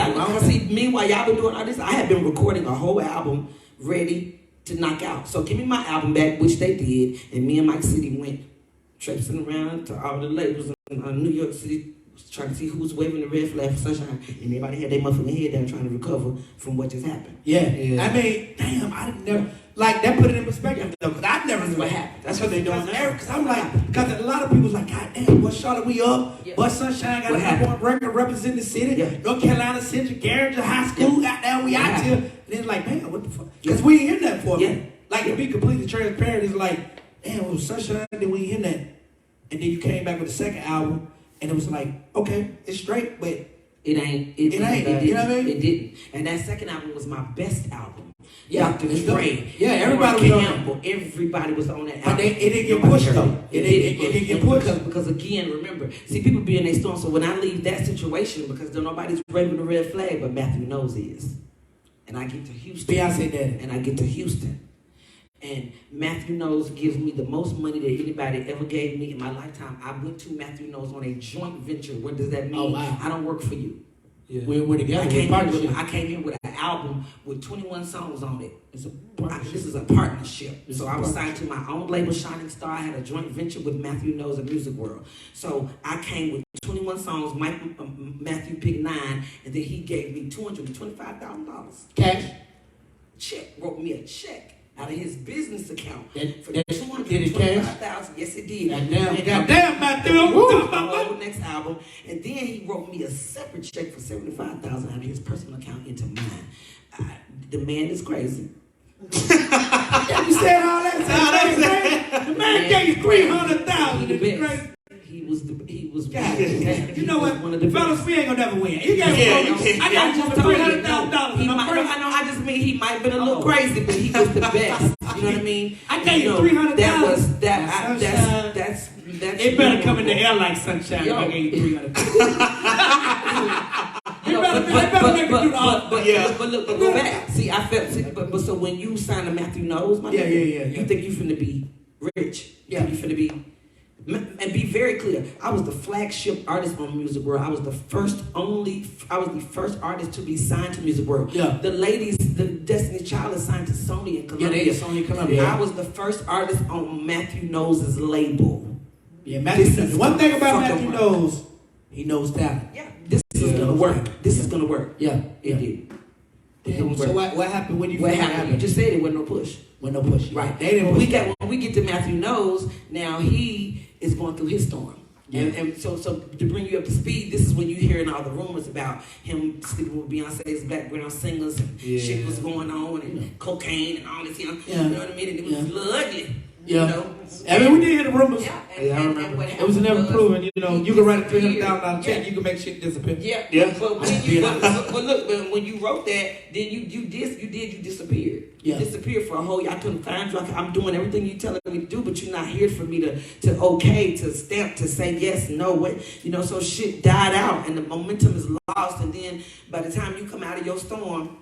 meanwhile y'all been doing all this, I have been recording a whole album ready to knock out. So give me my album back, which they did, and me and Mike City went traipsing around to all the labels in New York City, trying to see who was waving the red flag for Sunshine, and everybody had their motherfucking head down trying to recover from what just happened. Yeah. I mean, damn, I didn't never, like, that put it in perspective, though, because I never knew what happened. That's what they doing now. Because I'm like, because a lot of people's like, God damn, what Charlotte we up? Yeah. But Sunshine got What a happened? number one record representing the city. Yeah. North Carolina Central, Garrett High School, goddamn, we What out happened? here. And then like, man, what the fuck? Because Yeah. we ain't hear that for Yeah. me. Like, to be completely transparent, it's like, damn, it was Sunshine, then we ain't hear that. And then you came back with the second album, and it was like, okay, it's straight, but It ain't. It ain't, you know what I mean? It didn't. And that second album was my best album. Yeah, Dr. it's Dre. dope. Yeah, everybody was on Campbell, everybody was on that album. But it didn't get pushed, though. It didn't get pushed. Because again, remember, see, people be in their storm. So when I leave that situation, because there nobody's waving the red flag, but Matthew Knowles is. And I get to Houston. Beyonce did it. And I get to Houston. And Matthew Knowles gives me the most money that anybody ever gave me in my lifetime. I went to Matthew Knowles on a joint venture. What does that mean? Oh, wow. I don't work for you. Yeah. We're together. I came here with an album with 21 songs on it. This is a partnership. So I was signed to my own label, Shining Star. I had a joint venture with Matthew Knowles and Music World. So I came with 21 songs. Matthew picked 9, and then he gave me $225,000 Cash. wrote me a check out of his business account for Did it cash? $225,000. Yes, it did. Goddamn, Matthew. The next album, and then he wrote me a separate check for $75,000 out of his personal account into mine. The man is crazy. You said all that. The man gave you $300,000. He was. God, you know what? One of the Fellas, we ain't gonna never win. You got I got just $300,000. I just mean he might have been a little crazy, but he was the best. You know what I mean? I gave you $300,000. That's It better come in the air like Sunshine if I gave you $300,000. But look, go back. See, I felt. But so when you sign to Matthew Knowles, my nigga, you think you finna be rich? Yeah, you finna be. And be very clear, I was the flagship artist on Music World. I was the first artist to be signed to Music World. Yeah. The ladies, the Destiny Child is signed to Sony and Columbia. Yeah, they Sony and Columbia. I was the first artist on Matthew Knowles' label. Yeah, Matthew. One thing about Matthew Knowles, he knows talent. Yeah, this is gonna work. This is gonna work. Yeah, it did. So what happened when you? What happened? You just said it wasn't no push. When no push. Right. They didn't. When we get to Matthew Knowles, now he is going through his storm. Yeah. And so to bring you up to speed, this is when you hearing all the rumors about him sleeping with Beyonce's background singers and shit was going on and cocaine and all this, you know what I mean? And it was a little ugly. Yeah. You know? I mean, we did hear the rumors. Yeah, I remember. It was never proven. You know, you can write a $300,000 check, you can make shit disappear. Yeah. But when you wrote that, then you disappeared. Yeah. You disappeared for a whole year. I couldn't find you. I'm doing everything you're telling me to do, but you're not here for me to okay, to stamp, to say yes, no, what, you know. So shit died out, and the momentum is lost. And then by the time you come out of your storm,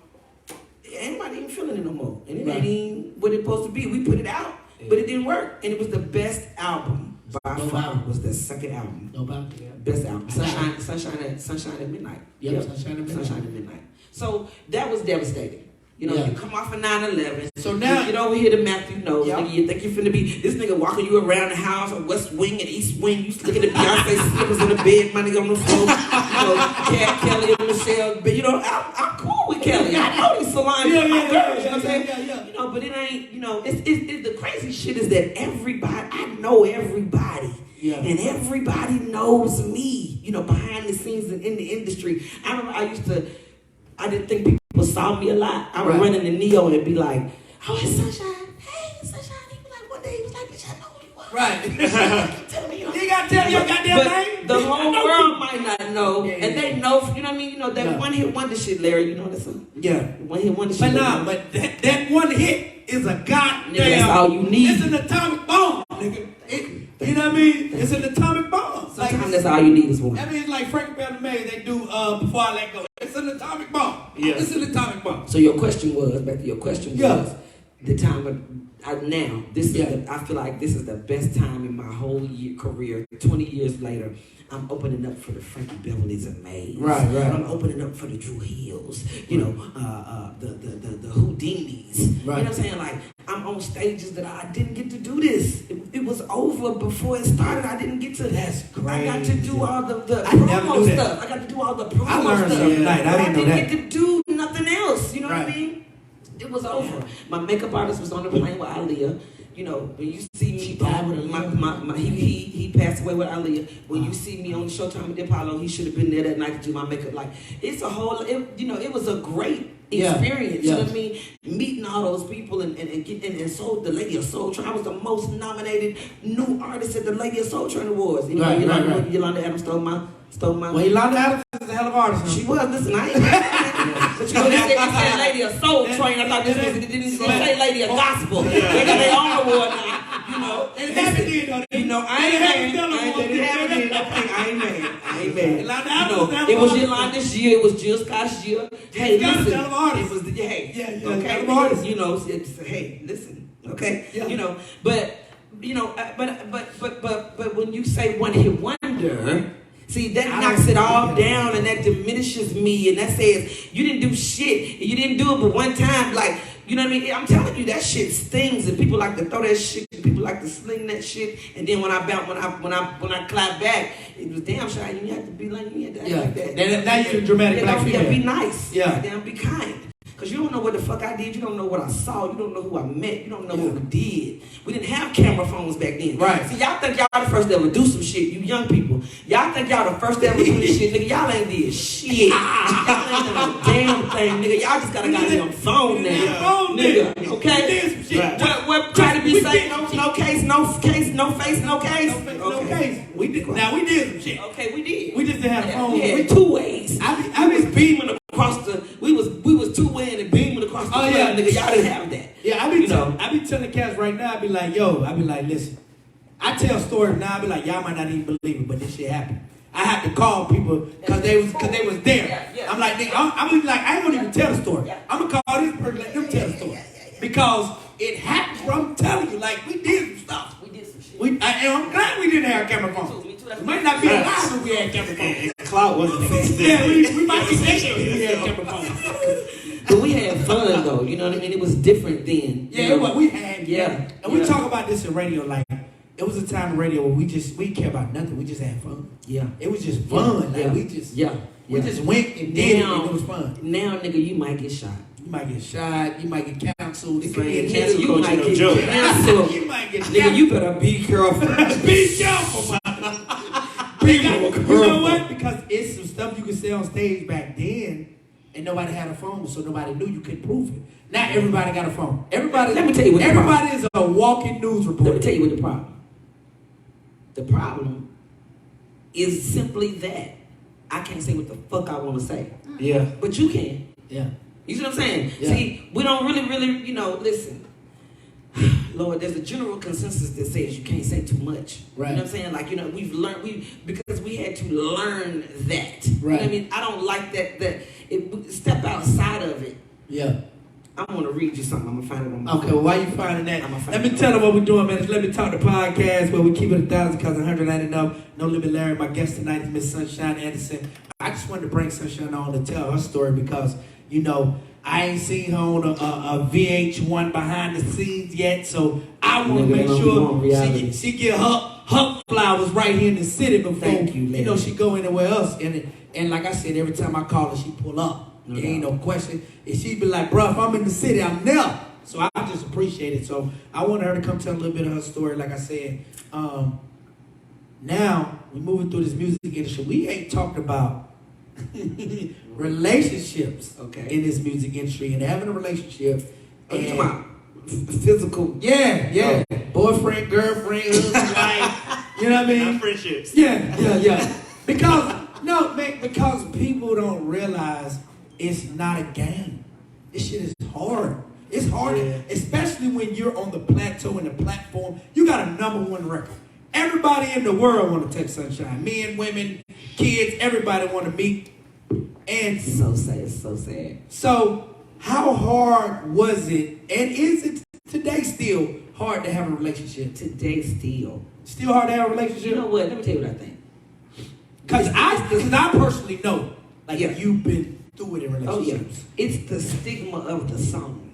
ain't nobody even feeling it no more, and it ain't even what it's supposed to be. We put it out. But it didn't work, and it was the best album by far. Was the second album. No doubt. Best album. Sunshine at Midnight. Yeah, Sunshine at Midnight. So that was devastating. You know, you come off of 9/11. So now you get over here to Matthew Knowles. Yep. Nigga, you think you finna be this nigga walking you around the house or West Wing and East Wing. You looking at Beyonce slippers in the bed, my nigga on the floor. You know, Cat Kelly and Michelle. But you know, I'm cool with Kelly. I know these salons. You know what I'm saying? You know, but it ain't. You know, it's the crazy shit is that everybody. I know everybody. Yeah. And everybody knows me, you know, behind the scenes in the industry. I remember I didn't think people saw me a lot. I would run in the Neo and be like, oh, it's Sunshine. Hey, it's Sunshine. He was like, one day he was like, bitch, I know who you are. Right. Tell me, you got to tell your goddamn name. The whole world might not know. Yeah. And they know, you know what I mean? You know, that one hit wonder shit, Larry, you know that song? Yeah. One hit wonder shit. But that one hit is a goddamn. That's all you need. It's an atomic bomb, nigga. You know what I mean? It's an atomic bomb. Sometimes that's all you need is one. I mean, it's like Frank Beverly May, they do Before I Let Go. It's an atomic bomb. Yeah. It's an atomic bomb. So your question was, back to your question was, the time of, now, this is I feel like this is the best time in my whole career, 20 years later. I'm opening up for the Frankie Beverly's and Mays. Right. I'm opening up for the Drew Hills. You know, the Houdinis. Right. You know what I'm saying? Like, I'm on stages that I didn't get to do this. It was over before it started. I didn't get to. That's great. I got to do all the promo stuff. I got to do all the promo stuff. I learned something tonight. I didn't know that. Get to do nothing else. You know what I mean? It was over. My makeup artist was on the plane with Aaliyah. You know, when you see me, he passed away with Aaliyah. When you see me on the Showtime with the Apollo, he should have been there that night to do my makeup. Like, it's a whole, it was a great experience. You know what I mean? Meeting all those people and Soul, the Lady of Soul Train. I was the most nominated new artist at the Lady of Soul Train Awards. You know, Yolanda Adams stole my. Well, Yolanda Adams is a hell of an artist. She was. Listen, I ain't. But you know, they said Lady of Soul Train. I thought this was, didn't say Lady of Gospel. They got their own award now. You know. It happened then, though. You know, I ain't mad. It was Yolanda's year. It was Jill Scott's year. Hey, listen. It was the okay. You know, hey, listen. Okay. You know, but when you say one hit wonder. See, that knocks it all down and that diminishes me and that says you didn't do shit and you didn't do it but one time. Like, you know what I mean? I'm telling you, that shit stings and people like to throw that shit and people like to sling that shit. And then when I clap back, it was damn shy. You had to be like, you had to act like that. Now you're a dramatic black female. Be nice. Yeah. Damn, be kind. Because you don't know what the fuck I did. You don't know what I saw. You don't know who I met. You don't know what we did. We didn't have camera phones back then. Right. See, y'all think y'all the first to ever do some shit. You young people. Y'all think y'all the first to ever do this shit. Nigga, y'all ain't did shit. Y'all ain't done a damn thing. Nigga, y'all just got a goddamn phone now. Nigga, okay? What try to be safe? No case, no face, no case. No case. We did. Now, we did some shit. Okay, we did. We just didn't have a phone. We two ways. I was beaming across the, we was two-way and beaming across the club, nigga. Y'all didn't have that. Yeah, I be telling cats right now, I be like, listen. I tell stories now, I be like, y'all might not even believe it, but this shit happened. I had to call people because they was there. I'm like, nigga, I ain't gonna even tell the story. I'm gonna call this person, let them tell the story. Because it happened, bro. I'm telling you, like, we did some stuff. We did some shit. And I'm glad we didn't have camera phones. We might not be alive if we had camera phones. Clout wasn't existing. Yeah, we might be naked if we had camera phones. But we had fun though, you know what I mean? It was different then. Yeah, what we had. And we talk about this in radio, like, it was a time in radio where we didn't care about nothing. We just had fun. Yeah. It was just fun. Like, we just went and did it, and it was fun. Now, nigga, you might get shot. You might get shot. You might get canceled. You might get canceled. You might get nigga, you better be careful. Be careful, You know what? Because it's some stuff you could say on stage back then, and nobody had a phone, so nobody knew you could prove it. Now everybody got a phone. Let me tell you what everybody is a walking news reporter. Let me tell you what the problem. The problem is simply that I can't say what the fuck I want to say. Yeah. But you can. Yeah. You see what I'm saying? Yeah. See, we don't really, listen. Lord, there's a general consensus that says you can't say too much. Right. You know what I'm saying? Like, we've learned, because we had to learn that. Right. You know what I mean? I don't like that step outside of it. Yeah. I want to read you something. I'm going to find it on my phone. Okay, well, while you finding that, let me tell them what we're doing, man. It's Let Me Talk the podcast, where we keep it 1,000 because 100 ain't enough. No Limit Larry. My guest tonight is Miss Sunshine Anderson. I just wanted to bring Sunshine on to tell her story because, I ain't seen her on a VH1 behind the scenes yet, so I want to make sure she get her flowers right here in the city before you know she go anywhere else. And like I said, every time I call her, she pull up. There ain't no question. And she be like, bro, if I'm in the city, I'm there. So I just appreciate it. So I want her to come tell a little bit of her story. Like I said, now we're moving through this music industry. We ain't talked about relationships in this music industry and having a relationship. And physical. Yeah. Boyfriend, girlfriend, husband, wife. You know what I mean? Not friendships. Yeah. Because people don't realize it's not a game. This shit is hard. It's hard, especially when you're on the plateau and the platform. You got a #1 record. Everybody in the world want to touch Sunshine. Men, women, kids, everybody want to meet. And so sad. So how hard was it? And is it today still hard to have a relationship? Today still hard to have a relationship? You know what? Let me tell you what I think. Because I personally know, you've been through it in relationships. Oh, yeah. It's the stigma of the song.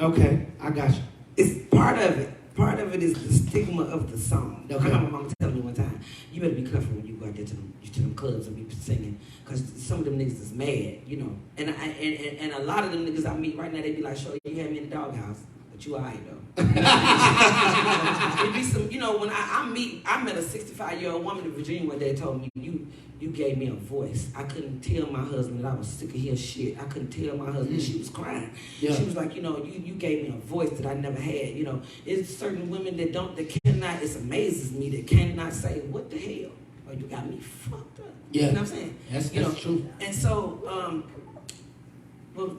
Okay, I got you. It's part of it. Part of it is the stigma of the song. Okay. My mama told me one time, you better be careful when you go out there to them clubs and be singing, because some of them niggas is mad, you know. And a lot of them niggas I meet right now, they be like, "Sure, you had me in the doghouse, but you alright though." It be some, you know, when I met a 65-year-old woman in Virginia one day, told me, you gave me a voice. I couldn't tell my husband that I was sick of his shit. I couldn't tell my husband. She was crying. Yeah. She was like, you know, you gave me a voice that I never had. You know, it's certain women that cannot, it amazes me, that cannot say, what the hell? Oh, you got me fucked up. Yeah. You know what I'm saying? That's true. And so, so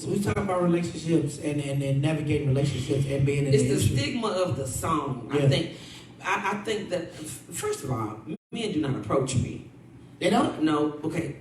we're talking about relationships and navigating relationships and being in it's the the industry. stigma of the song. Yeah. I think that, first of all, men do not approach me. They don't? No, okay.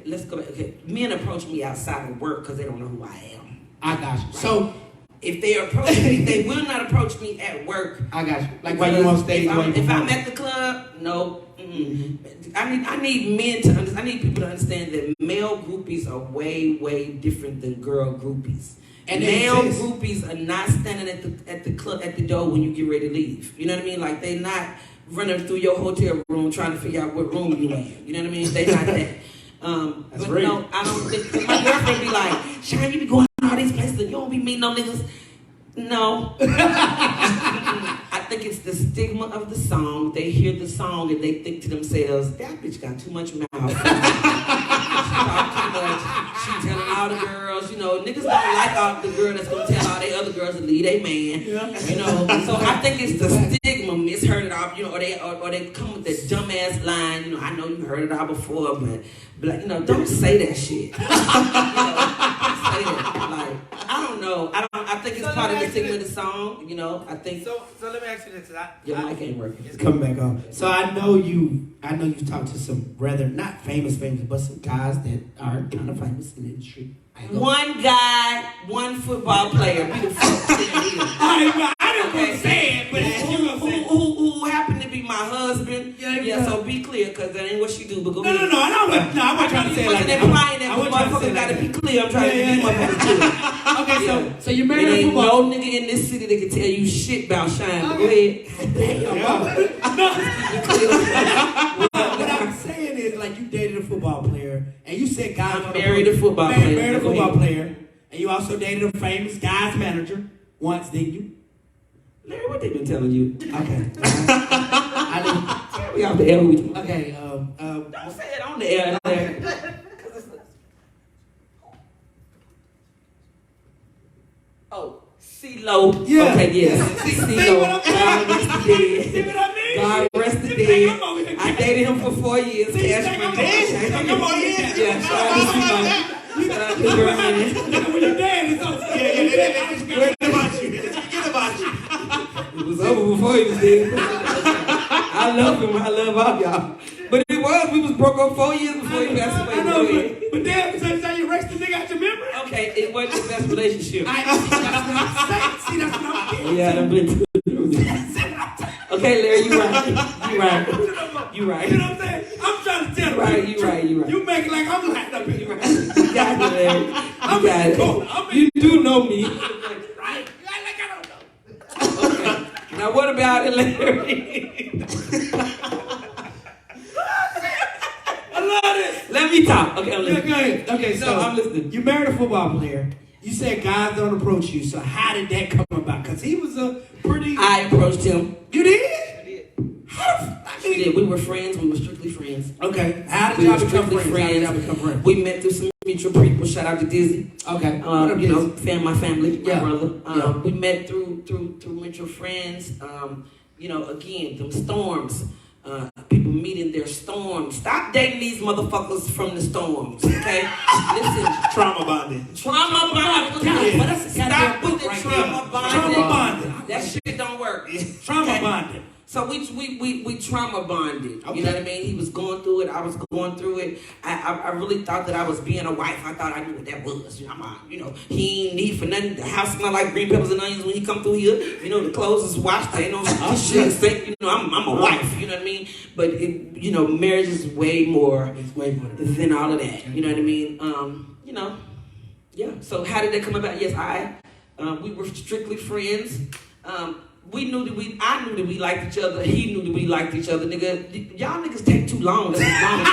Let's go back. Okay, men approach me outside of work because they don't know who I am. I got you. Right? So if they approach me, they will not approach me at work. I got you. Like while you on stage. If I'm at the club, no. Mm-hmm. I need men to understand. I need people to understand that male groupies are way, way different than girl groupies. And male groupies are not standing at the club at the door when you get ready to leave. You know what I mean? Like they not running through your hotel room trying to figure out what room you in. You know what I mean? They not that. That's but right. no, I don't think. My girlfriend be like, "Shine, you be going to all these places and you don't be meeting no niggas." No. I think it's the stigma of the song. They hear the song and they think to themselves, that bitch got too much mouth. She talk too much. She telling all the girls, you know, niggas don't like all the girl that's gonna tell all they other girls to leave they man. Yeah. You know, so I think it's the stigma, misheard it all, you know, or they come with that dumbass line, you know, I know you heard it all before, but you know, don't say that shit. You know, don't say that. Like, I don't know. I think it's part of the stigma of the song, you know. I think so let me ask you this. Your mic ain't working. It's coming back on. So I know you've talked to some rather not famous, but some guys that are kind of famous in the industry. One guy, one football player. Be the fuck I didn't want to say it, but who happened to be my husband. Yeah, so be clear, because that ain't what she do. But go ahead. No, I'm not trying to say it like that. I wasn't trying to say it like that. Be clear. I'm trying to be motherfucker too. Okay, so you married a football. No nigga in this city that can tell you shit about Shine. But go ahead. What I'm saying is, like, you dated a football player, and you said guys. I married a football player. Married a football player, and you also dated a famous guys manager once, didn't you? Larry, what they been telling you? Okay. Tell me off the air with you. Okay. Don't say it on the air. Okay. Oh, CeeLo. Yeah. Okay, yes. CeeLo. God rest the dead. See what I mean? God rest the dead. I dated him for 4 years. Cash money. Come on, yeah. Yeah, shout out to CeeLo. Shout out to Birdman. When you're dead, it's over. Yeah. Forget about you. Forget about you. It was over before he was dead. I love him. I love all y'all. But it was. We was broke up 4 years before he passed away. I know, but damn, so you erased the nigga out your memory? Okay, it wasn't the best relationship. That's what I'm saying. That's what I'm getting. Yeah, I've been through. Okay, Larry, you right. You know what I'm saying? I'm trying to telling Right, you. you right. You make it like I'm lying up here. You got it, Larry. You I'm got in it. court. You do know me. Right? Like I don't know. Okay. Now what about it, Larry? I love this. Let me talk. Okay, I'm Yeah, listening. go ahead. Okay, No, so I'm listening. you married a football player. You said guys don't approach you. So how did that come about? Because he was a pretty... I approached him. You did? I did. How? We did. We were friends. We were strictly friends. Okay. How did We y'all were become strictly friends? How did y'all friends. become friends? We met through some mutual people. Shout out to Dizzy. Okay. You know, my family, my Yeah. brother. Yeah. We met through mutual friends. You know, again, them storms. People meeting their storms. Stop dating these motherfuckers from the storms, okay? Listen. Trauma bonding. Trauma bonding. Yeah. That's a Stop goddamn with book the right trauma there. bonding. Trauma bonding. That shit don't work. Trauma Okay? bonding. So we trauma bonded. Okay. You know what I mean? He was going through it. I was going through it. I really thought that I was being a wife. I thought I knew what that was. You know, he ain't need for nothing. The house smell like green peppers and onions when he come through here. You know, the clothes is washed. Ain't no shit stink. You know, I'm a wife. You know what I mean? But it, you know, marriage is way more. It's way more than all of that. You know what I mean? You know, yeah. So how did that come about? Yes, we were strictly friends. I knew that we liked each other. He knew that we liked each other. Nigga, y'all niggas take too long. That's what's wrong with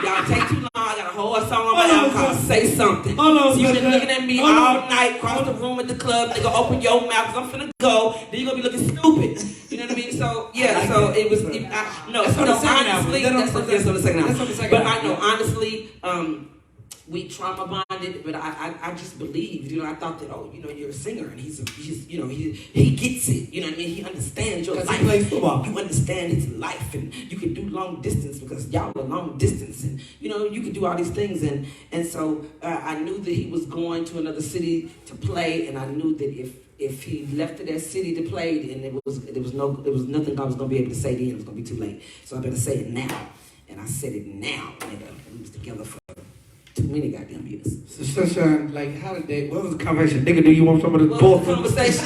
y'all. Y'all take too long. I got a whole song on my album called Say Something. Hold on, So you been son. looking at me Hold all on. night, across the room at the club. Nigga, open your mouth, cause I'm finna go. Then you gonna be looking stupid. You know what I mean? So yeah, so it was. That's on the second album. Honestly, That's on that's the on the second album. That's on the second But I album. know honestly. We trauma bonded, but I just believed, you know, I thought that, oh, you know, you're a singer and he's you know, he gets it, you know what I mean? He understands your life. He plays football. You understand his life and you can do long distance because y'all are long distance and, you know, you can do all these things. And so I knew that he was going to another city to play, and I knew that if he left to that city to play, and there was nothing I was going to be able to say then, it was going to be too late. So I better say it now. And I said it now, nigga. We was together for too many goddamn years. So, Sunshine, like, how did they, what was the conversation? Nigga, do you want some of this What bull was the from conversation?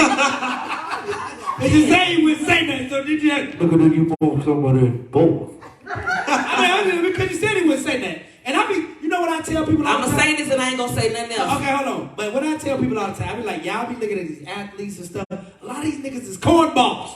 Did you say you wouldn't say nothing, so did you have, nigga, do you want some of this bull? I mean, because you said he wouldn't say that. And I mean, you know what I tell people all I'm the going time? to say this and I ain't going to say nothing else. Okay, hold on. But what I tell people all the time, I be like, y'all be looking at these athletes and stuff. A lot of these niggas is cornballs.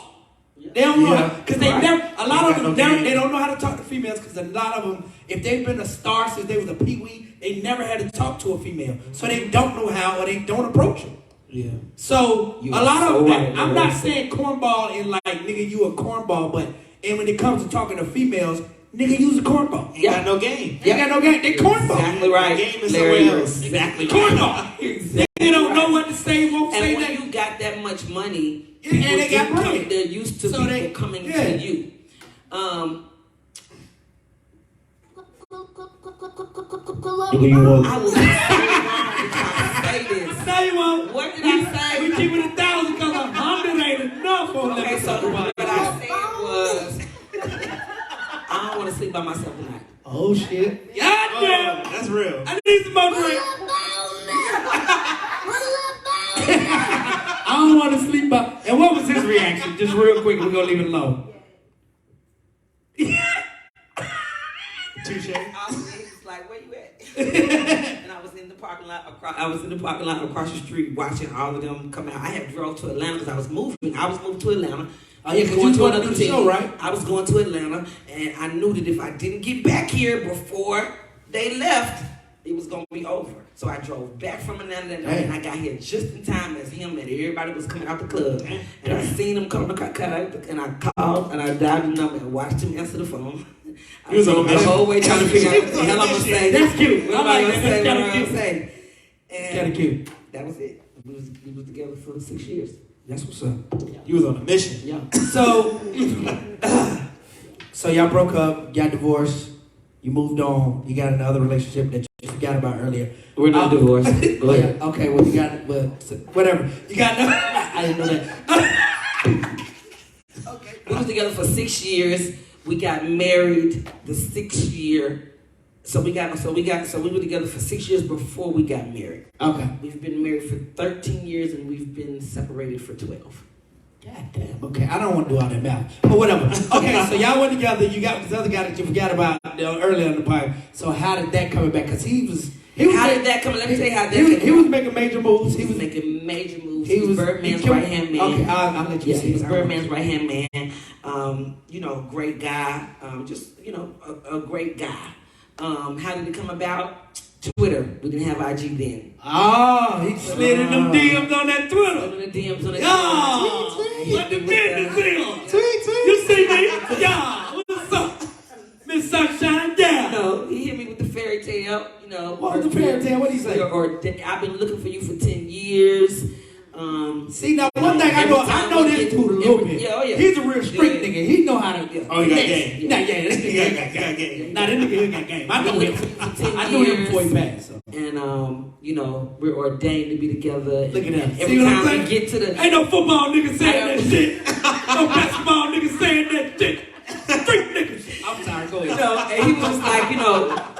They don't know because they never. A lot of them they don't know how to talk to females because a lot of them, if they've been a star since they was a peewee, they never had to talk to a female, so they don't know how or they don't approach them. Yeah. So a lot of them. I'm not saying cornball in like nigga you a cornball, but and when it comes to talking to females, nigga you's a cornball. Ain't got no game. They got no game. They cornball. Exactly right. Game is Larry, somewhere else. exactly Cornball. Exactly. They don't know what to say. Won't And say when that. you got that much money, And they got bread. They're used to So people they- coming yeah. to you. Nigga, you want? I was so wrong to say this. Say you want? What did I say? We keep it 1,000 because 100 ain't enough for Okay, them. so what I said was, I don't want to sleep by myself tonight. Oh shit! God damn! That's real. I need some more drink. I don't want to sleep by. And what was his reaction? Just real quick, we're gonna leave it alone. Touche. I was like, where you at? And I was in the parking lot. Across the street watching all of them come out. I had drove to Atlanta because I was moving. I was moving to Atlanta. Oh yeah, because you was going to do the show, right? I was going to Atlanta, and I knew that if I didn't get back here before they left, it was going to be over. So I drove back from Atlanta that night, and I got here just in time as him and everybody was coming out the club. And I seen him come to cut, and I called, and I dialed the number and watched him answer the phone. I was on a the mission. whole way trying to figure out what the hell I'm going to say. That's cute. What I am I like going to that. say? That's What am I kinda going to say? And Kind of cute. that was it. We was together for 6 years. That's what's up. You was on a mission. Yeah. So y'all broke up, got divorced, you moved on, you got another relationship that you forgot about earlier. We're not divorced. Go ahead. Yeah, okay, well you got it, but whatever. You got no. I didn't know that. Okay. We was together for 6 years. We got married the 6th year. So we were together for 6 years before we got married. Okay. We've been married for 13 years and we've been separated for 12. God damn. Okay, I don't want to do all that math, but whatever. Okay, so y'all went together. You got this other guy that you forgot about earlier in the pipe. So how did that come back? Because he was. How did that come? Let me tell you how that came. He was making major moves. He was making major moves. He was Birdman's right hand man. Okay, I'll let you see. He was Birdman's right hand man. Great guy. A great guy. How did it come about? Twitter. We didn't have IG then. Oh, he slid in them DMs on that Twitter. In the DMs on that What the business is? You see me? Yeah. What's up? Miss Sunshine, yeah. He hit me with the fairy tale. What was the fairy tale? What did he say? I've been looking for you for 10 years. See, now one thing I know this dude a little bit. Yeah, oh yeah. He's a real street nigga. He know how to. Oh, he got game. Nah, yeah, this nigga got game. Nah, this nigga got game. I know him. I knew him before he passed. So. And we're ordained to be together. Look at that. Every time we get to the ain't no football nigga saying that shit. No basketball nigga saying that shit. Street niggas. I'm sorry. Go ahead. And he was like,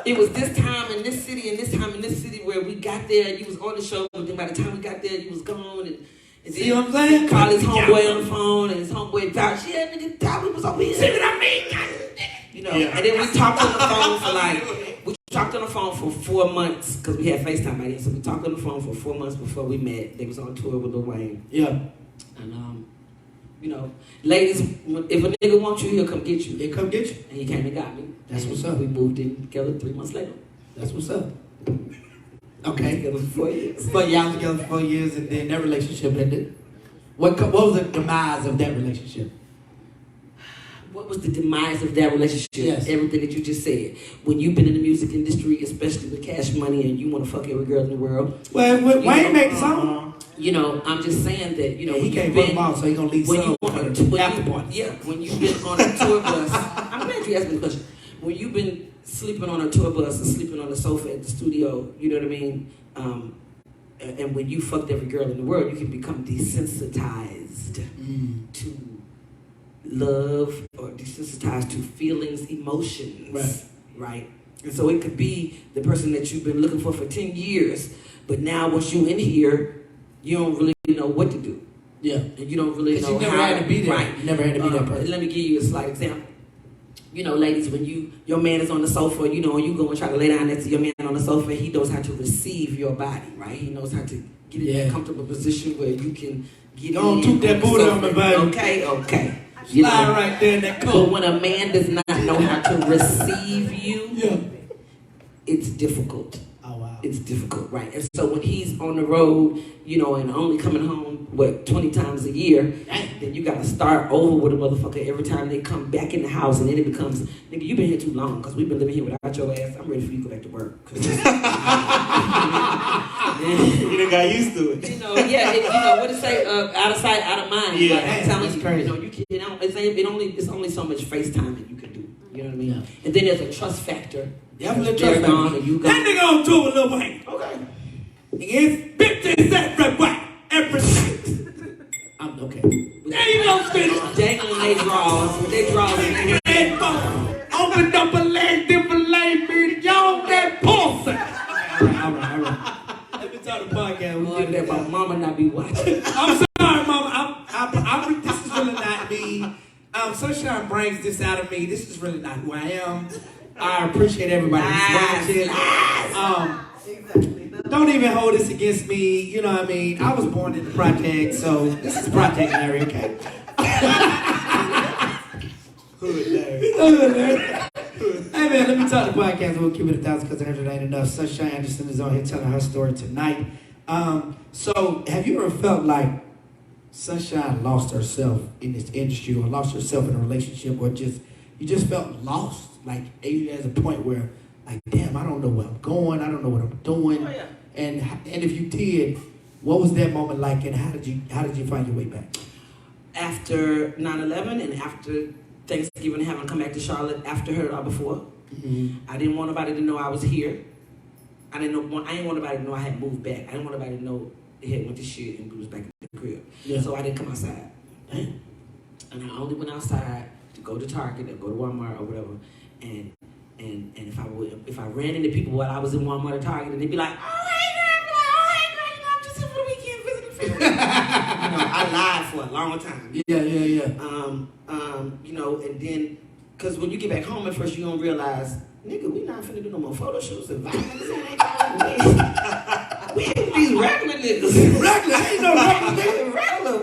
it was this time in this city and this time in this city where we got there. You was on the show, but then by the time we got there, you was gone. And see what I'm saying? Call his homeboy on the phone, and his homeboy vouched. Yeah, nigga, Tyler was over here. See what I mean? And then we talked on the phone for 4 months because we had FaceTime by then. So we talked on the phone for 4 months before we met. They was on tour with Lil Wayne. Yeah. And ladies, if a nigga wants you, he'll come get you. He'll come get you. And he came and got me. That's what's up. We moved in together 3 months later. That's what's up. Okay. Together for 4 years. But y'all together for 4 years, and then that relationship ended. What was the demise of that relationship? What was the demise of that relationship? Yes. Everything that you just said. When you've been in the music industry, especially with Cash Money, and you want to fuck every girl in the world. Well, Wayne made the song. I'm just saying that, he can't put them out, so he's going to leave some after party. Yeah, when you've been on a tour bus. I'm glad you asked me the question. When you've been sleeping on a tour bus and sleeping on the sofa at the studio, you know what I mean? And when you fucked every girl in the world, you can become desensitized to love or desensitized to feelings, emotions, right? And so it could be the person that you've been looking for 10 years, but now once you're in here, you don't really know what to do. Yeah. And you don't really know you never how had to be there. Right. You never had to be that person. Let me give you a slight example. Ladies, when your man is on the sofa, and you go and try to lay down next to your man on the sofa, he knows how to receive your body, right? He knows how to get in that comfortable position where you can get don't toot that booty on my baby. Okay. Slide right there in that coat. But when a man does not know how to receive you, it's difficult. Oh, wow. It's difficult, right? And so when he's on the road, and only coming home, 20 times a year, then you got to start over with a motherfucker every time they come back in the house, and then it becomes, nigga, you've been here too long, because we've been living here without your ass. I'm ready for you to go back to work. You done got used to it. What it say, out of sight, out of mind. Yeah. Like, I'm telling you, crazy. it's only so much FaceTime that you can do. You know what I mean? Yeah. And then there's a trust factor. Definitely They're trust gone factor. and you That gone. nigga on tour with Lil Wayne. Okay. It's 50 cents every night. I'm okay. There you go, Spinny. Dangling their draws. With their draws in their hand. Opened up a leg, different lane, man. Y'all that pussy. All right. Let me talk the podcast. Boy, that my mama not be watching. I'm sorry, Mama. This is really not me. Sunshine brings this out of me. This is really not who I am. I appreciate everybody who's watching. Don't even hold this against me. You know what I mean? I was born in the project, so this is Project Larry, okay? Hood Larry. Hey, man, let me talk the podcast. We'll keep it 1,000 because it ain't enough. Sunshine Anderson is on here telling her story tonight. So have you ever felt like Sunshine lost herself in this industry or lost herself in a relationship or you just felt lost? Like, as a point where, like, damn, I don't know where I'm going. I don't know what I'm doing. Oh, yeah. And if you did, what was that moment like, and how did you find your way back? After 9/11 and after Thanksgiving, having come back to Charlotte after her or before, I didn't want nobody to know I was here. I didn't want nobody to know I had moved back. I didn't want nobody to know it had went to shit and we was back in the crib. Yeah. So I didn't come outside. Damn. And I only went outside to go to Target or go to Walmart or whatever. And if I ran into people while I was in Walmart or Target, and they'd be like, "Oh hey girl," I'd be like, "Oh hey girl, I'm just here for the weekend visiting family." I lied for a long time. Yeah. You know, and then, because when you get back home at first, you don't realize, nigga, we not finna do no more photo shoots and we ain't these regular niggas. Regular, ain't no regular nigga. Regular,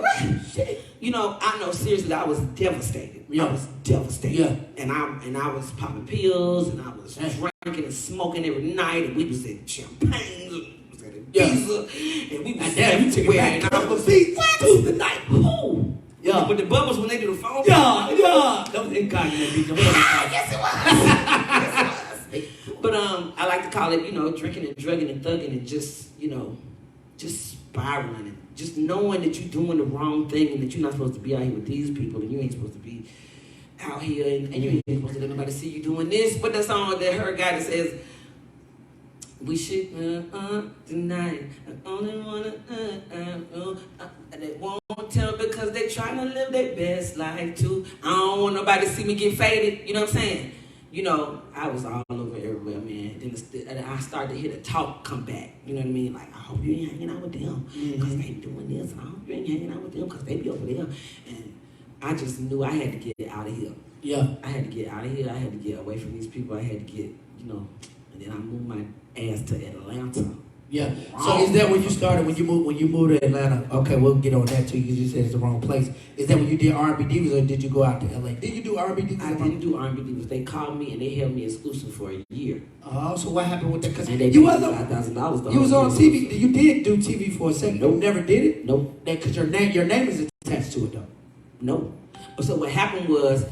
shit. You know, I know, seriously, I was devastated. Yeah. I was devastated. Yeah. And I was popping pills, and I was drinking and smoking every night, and we was at champagne, we was at Ibiza, and we was damn, you took it back and I was feet. what? The night. Who? Yeah. But the bubbles when they do the phone. Yeah. That was incognito, bitch. Yes, it was. Yes, it was. But I like to call it, you know, drinking and drugging and thugging and just, you know, just spiraling and just knowing that you're doing the wrong thing and that you're not supposed to be out here with these people and you ain't supposed to be out here and you ain't supposed to let nobody see you doing this. But that song that her guy that says, we should tonight. I only wanna they won't tell because they trying to live their best life too. I don't want nobody to see me get faded. You know what I'm saying? You know, I was all over everywhere, man. Then I started to hear the talk come back. You know what I mean? Like, I hope you ain't hanging out with them because they doing this. And I hope you ain't hanging out with them because they be over there. And I just knew I had to get out of here. Yeah. I had to get out of here. I had to get away from these people. I had to get, you know, and then I moved my ass to Atlanta. Yeah. So is that when you started, when you moved to Atlanta? Okay, we'll get on that too. You just said it's the wrong place. Is that when you did R&B Divas or did you go out to LA? Did you do R&B Divas? I didn't do R&B Divas. They called me and they held me exclusive for a year. Oh, so what happened with that? Because they you paid was me $5,000. You was on TV. You did do TV for a second. Nope. You never did it? Nope. Because your name is attached to it though. Nope. So what happened was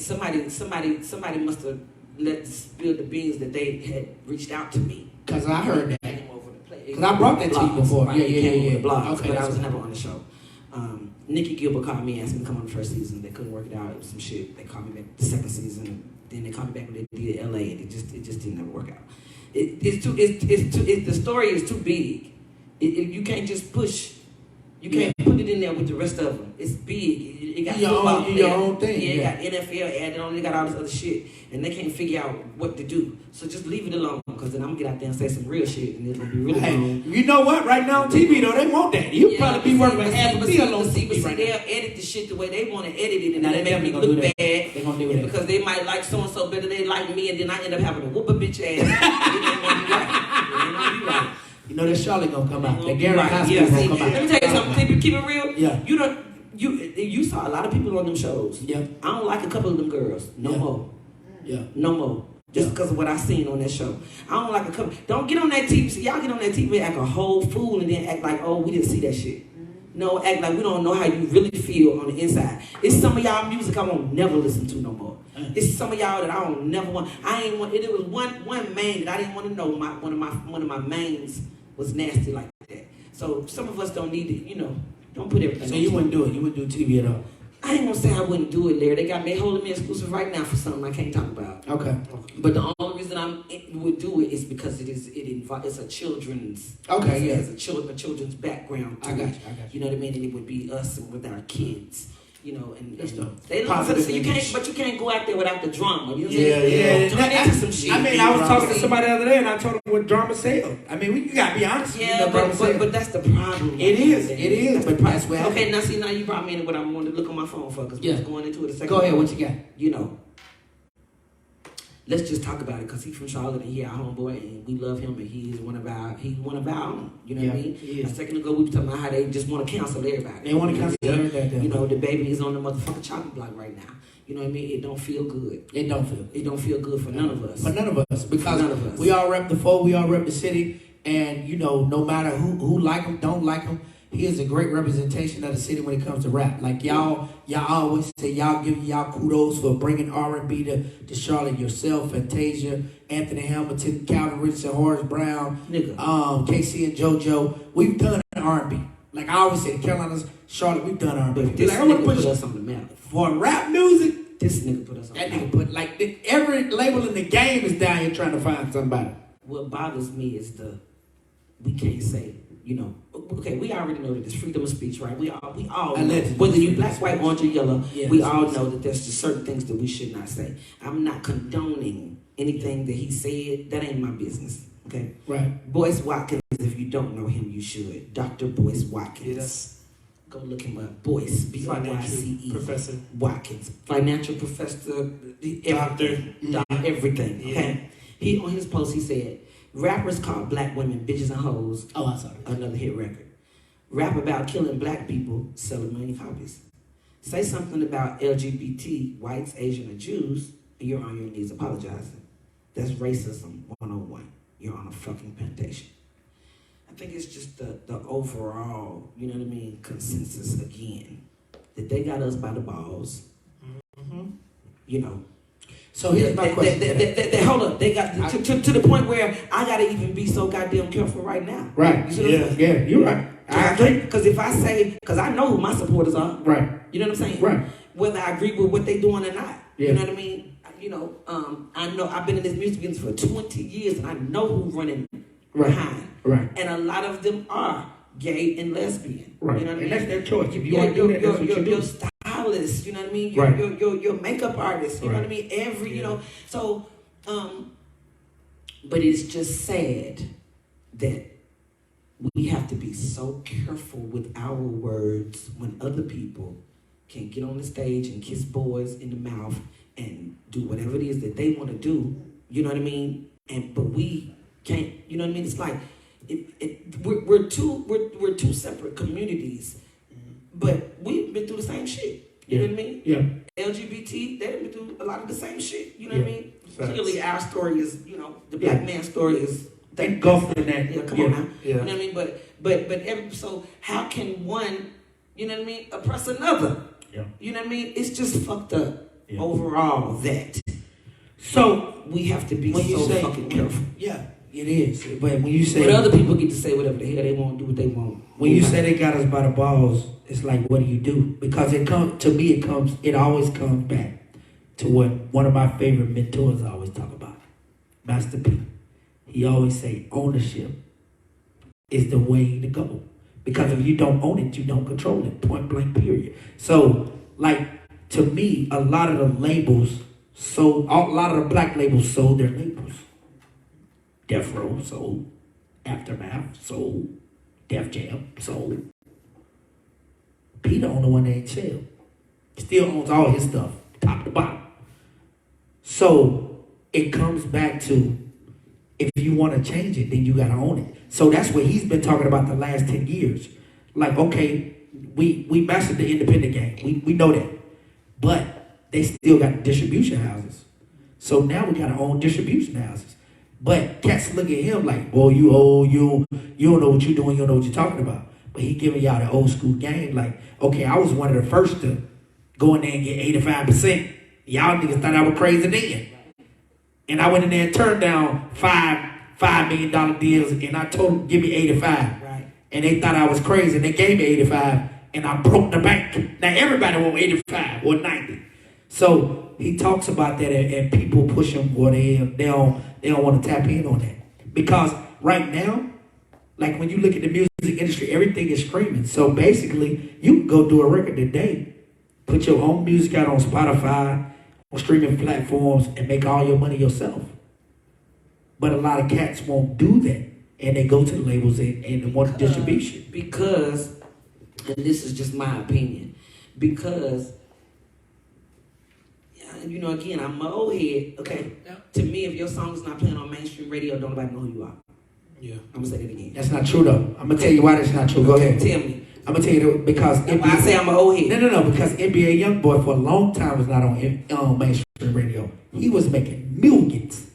somebody must have let spill the beans that they had reached out to me. Because I heard that. Because I brought that to you before. Right? Yeah. Blogs, Okay, but I was cool. never on the show. Nikki Gilbert called me and asked me to come on the first season. They couldn't work it out. It was some shit. They called me back the second season. Then they called me back when they did LA, and it just didn't ever work out. The story is too big. You can't just push. You can't put it in there with the rest of them. It's big. It got football players. Your own thing. Yeah, it got NFL added on. It got all this other shit, and they can't figure out what to do. So just leave it alone, because then I'm gonna get out there and say some real shit, and it's gonna be really long. You know what? Right now on TV though, they want that. You probably be working with half a deal on TV right now. They'll edit the shit the way they want to edit it, and Now they they make me definitely look gonna bad. do that. They gonna do that because they might like so and so better than they like me, and then I end up having to whoop a bitch ass. It ain't gonna be right. It ain't gonna be right. You know that Charlotte gonna come out. That Gary Right, Hospital yeah, gonna see, come out. let me tell you something. Keep it real. Yeah. You saw a lot of people on them shows. Yeah. I don't like a couple of them girls. No more. Yeah. No more. Just because of what I seen on that show. I don't like a couple. Don't get on that TV. See, y'all get on that TV and act a whole fool and then act like, oh, we didn't see that shit. No, act like we don't know how you really feel on the inside. It's some of y'all music I won't never listen to no more. It's some of y'all that I don't never want. I ain't want. It was one main that I didn't want to know. One of my mains was nasty like that. So some of us don't need to, you know, don't put everything. So you wouldn't do it. You wouldn't do TV at all. I ain't gonna say I wouldn't do it, Larry. They got me holding me exclusive right now for something I can't talk about. Okay. But the only reason I would do it is because it's a children's. Okay, yeah. It's a children's background. I got you. You know what I mean? And it would be us with our kids. You know, and they Positive so you can't, but you can't go out there without the drama. You know what I'm Yeah. Turn into some shit. I mean, I was talking to somebody the other day, and I told them what drama sells. I mean, you gotta be honest. Yeah, but that's the problem. It is. But that's where. Okay, now you brought me into what I'm going to look on my phone for, because we're going into it a second. Go ahead. What you got? You know, let's just talk about it, because he's from Charlotte and he our homeboy and we love him and he's one of our own. You know what I mean? Yeah. A second ago we were talking about how they just want to cancel everybody. They want to cancel everybody. You know, the baby is on the motherfucking chopping block right now. You know what I mean? It don't feel good. It don't feel good for none of us. For none of us. Because none of us. We all rep the foe, we all rep the city, and you know, no matter who like him, don't like him, he is a great representation of the city when it comes to rap. Like y'all always say, y'all give y'all kudos for bringing R&B to Charlotte. Yourself, Fantasia, Anthony Hamilton, Calvin Richardson, Horace Brown, KC and JoJo. We've done R&B. Like I always say, the Carolinas, Charlotte, we've done R&B. But this nigga put us on the map. For rap music, this nigga put us on the map. That nigga put, like, every label in the game is down here trying to find somebody. What bothers me is we can't say, you know, okay, we already know that there's freedom of speech, right? We all know, whether you black, white, orange, or yellow, we all know that there's just certain things that we should not say. I'm not condoning anything that he said. That ain't my business, okay? Right. Boyce Watkins, if you don't know him, you should. Dr. Boyce Watkins. Yes. Go look him up. Boyce, B-O-Y-C-E. Professor. Watkins. Financial professor. Doctor. Everything. Yeah. Okay. He on his post he said, rappers call black women bitches and hoes. Oh, I'm sorry. Another hit record. Rap about killing black people, sell 1 million copies. Say something about LGBT, whites, Asian, or Jews, and you're on your knees apologizing. That's racism 101. You're on a fucking plantation. I think it's just the overall, you know what I mean, consensus again. That they got us by the balls. Mm-hmm. You know. So here's my question. Hold up. They got to the point where I gotta even be so goddamn careful right now. Right. You see what I'm saying? Yeah, you're right. I agree. Because if I say, because I know who my supporters are. Right. You know what I'm saying? Right. Whether I agree with what they're doing or not. Yeah. You know what I mean? You know, I know I've been in this music business for 20 years and I know who's running behind. Right. And a lot of them are gay and lesbian. Right. You know what I mean? And that's their choice. If you want to do that, that's what you do. Your stylist, you know what I mean? Right. Your makeup artist, you know what I mean? You know, so, but it's just sad that we have to be so careful with our words when other people can get on the stage and kiss boys in the mouth and do whatever it is that they want to do, you know what I mean? But we can't, you know what I mean? It's like we're two separate communities, but we've been through the same shit. You know what I mean? Yeah. LGBT, they've been through a lot of the same shit. You know what I mean? Facts. Clearly, our story is, you know, the black man's story is engulfed in that. Yeah, come on now. Yeah. You know what I mean? But so how can one, you know what I mean, oppress another? Yeah. You know what I mean? It's just fucked up Yeah. overall that. So We have to be when you so say fucking careful. Yeah, it is. But when you say But other people get to say whatever the hell they want, do what they want. when you say they got us by the balls, it's like, what do you do? Because it always comes back to what one of my favorite mentors always talk about, Master P. He always say ownership is the way to go. Because if you don't own it, you don't control it. Point blank, period. So, like, to me, a lot of the black labels sold their labels. Death Row sold, Aftermath sold, Def Jam sold. P the only one that ain't sell. Still owns all his stuff, top to bottom. So it comes back to, if you want to change it, then you got to own it. So that's what he's been talking about the last 10 years. Like, okay, we mastered the independent game. We know that. But they still got distribution houses. So now we got to own distribution houses. But cats look at him like, boy, you old, you don't know what you're doing, you don't know what you're talking about. But he giving y'all the old school game, like, okay, I was one of the first to go in there and get 85%. Y'all niggas thought I was crazy then. And I went in there and turned down $5 million deals, and I told them, give me 85. Right. And they thought I was crazy, and they gave me 85, and I broke the bank. Now everybody want 85 or 90. So he talks about that, and people push him, or they don't want to tap in on that. Because right now, like when you look at the music industry, everything is streaming. So basically, you can go do a record today, put your own music out on Spotify, on streaming platforms, and make all your money yourself. But a lot of cats won't do that. And they go to the labels and want distribution. Because, and this is just my opinion, because, you know, again, I'm an old head, okay? Yeah. To me, if your song is not playing on mainstream radio, don't nobody know who you are. Yeah. I'm going to say that again. That's not true, though. I'm going to tell you why that's not true. Go ahead. Tell me. I'm going to tell you that because That's why I say I'm an old head. No, because NBA Youngboy for a long time was not on mainstream radio. He was making millions.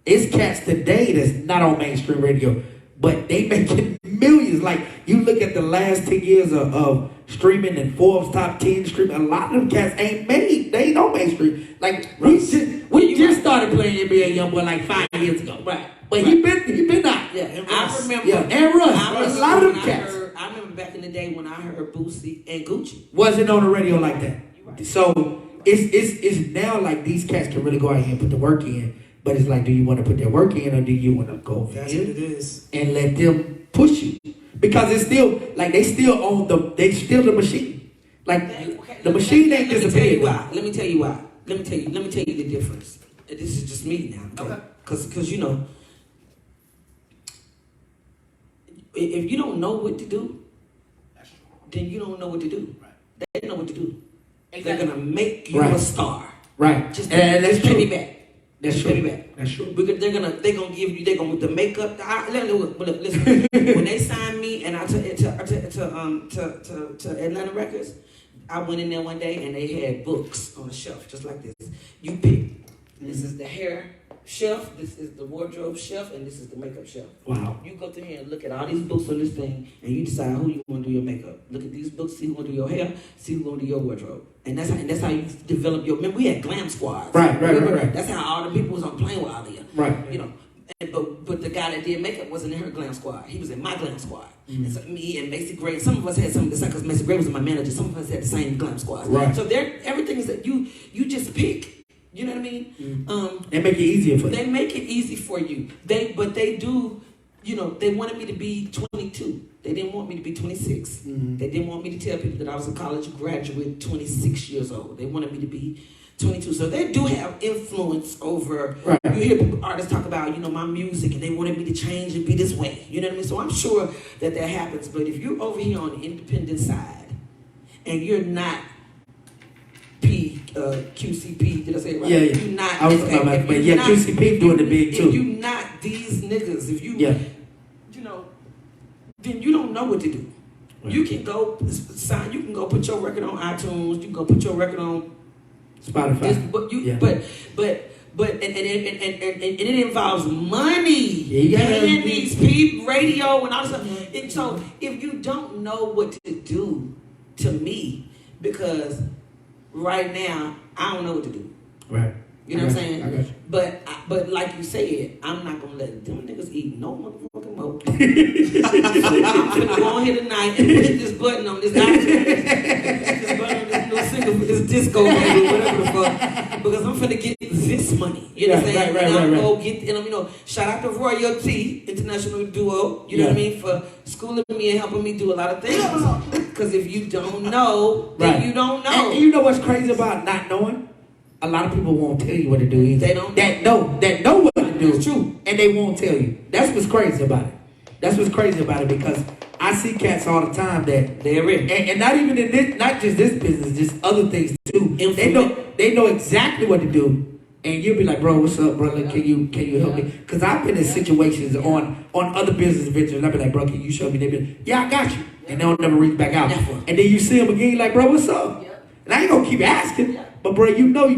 It's cats today that's not on mainstream radio, but they making millions. Like, you look at the last 10 years of streaming and Forbes top 10 streaming, a lot of them cats ain't made. They ain't on mainstream. Like, we just started playing NBA Youngboy like 5 years ago. Right. But he been out. Yeah, I remember. Yeah, and Russ. A lot of them cats. I remember back in the day when I heard Boosie and Gucci. Wasn't on the radio like that. Right. So it's now like these cats can really go out here and put the work in. But it's like, do you want to put their work in, or do you want to go over That's here what it is. and let them push you? Because it's still like they still the machine. Like the machine ain't disappeared. Let me tell you why. Let me tell you the difference. And this is just me now. Okay. Because you know, if you don't know what to do, then you don't know what to do. Right. They know what to do. Exactly. They're gonna make you Right. a star. Right. Just that's pay me true. back. That's Just true. pay me back. That's true. Because they're gonna give you. They're gonna with the makeup. Listen, when they signed me and I to Atlanta Records, I went in there one day and they had books on a shelf just like this. You pick. This is the hair shelf. This is the wardrobe shelf, and this is the makeup shelf. Wow. You go through here and look at all these books on this thing, and you decide who you want to do your makeup. Look at these books, see who want to do your hair, see who want to do your wardrobe, and that's how you develop your. Remember, we had glam squads. Right. That's how all the people was on plane with Aaliyah. Right. You know, but the guy that did makeup wasn't in her glam squad. He was in my glam squad. Mm-hmm. And so me and Macy Gray, some of us had some of the same because Macy Gray was my manager. Some of us had the same glam squads. Right. So everything is that you just pick. You know what I mean? Mm-hmm. They make it easier for you. They make it easy for you. But they do, you know, they wanted me to be 22. They didn't want me to be 26. Mm-hmm. They didn't want me to tell people that I was a college graduate 26 years old. They wanted me to be 22. So they do have influence over, right. You hear people, artists talk about, you know, my music, and they wanted me to change and be this way. You know what I mean? So I'm sure that happens. But if you're over here on the independent side and you're not QCP, did I say it right? Yeah. If you're not, I was talking about, but yeah, QCP doing the big too. If you not these niggas, if you, you know, then you don't know what to do. Right. You can go sign. You can go put your record on iTunes. You can go put your record on Spotify. But it involves money. Paying these people, radio and all this stuff. And so if you don't know what to do, to me, because right now, I don't know what to do. Right. You know what I'm saying? I got you. But like you said, I'm not gonna let them niggas eat no motherfucking more. So I'm gonna go on here tonight and push this button on this iTunes, this button on this new single for this disco baby, whatever the fuck, because I'm finna get this money. You know what I'm saying? Right. I'm gonna get, and I'm, you know, shout out to Royalty International Duo. You know what I mean, for schooling me and helping me do a lot of things. Because if you don't know, then you don't know. And you know what's crazy about not knowing? A lot of people won't tell you what to do either. They don't. That know what to do. It's true. And they won't tell you. That's what's crazy about it. That's what's crazy about it, because I see cats all the time that they're in. And not even in this, not just this business, just other things too. They know exactly what to do. And you'll be like, bro, what's up, brother? Can you help me? Because I've been in situations on other business ventures, and I'll be like, bro, can you show me? They be like, yeah, I got you. And they'll never reach back out. And then you see them again, you're like, bro, what's up? And I ain't gonna keep asking, but bro, you know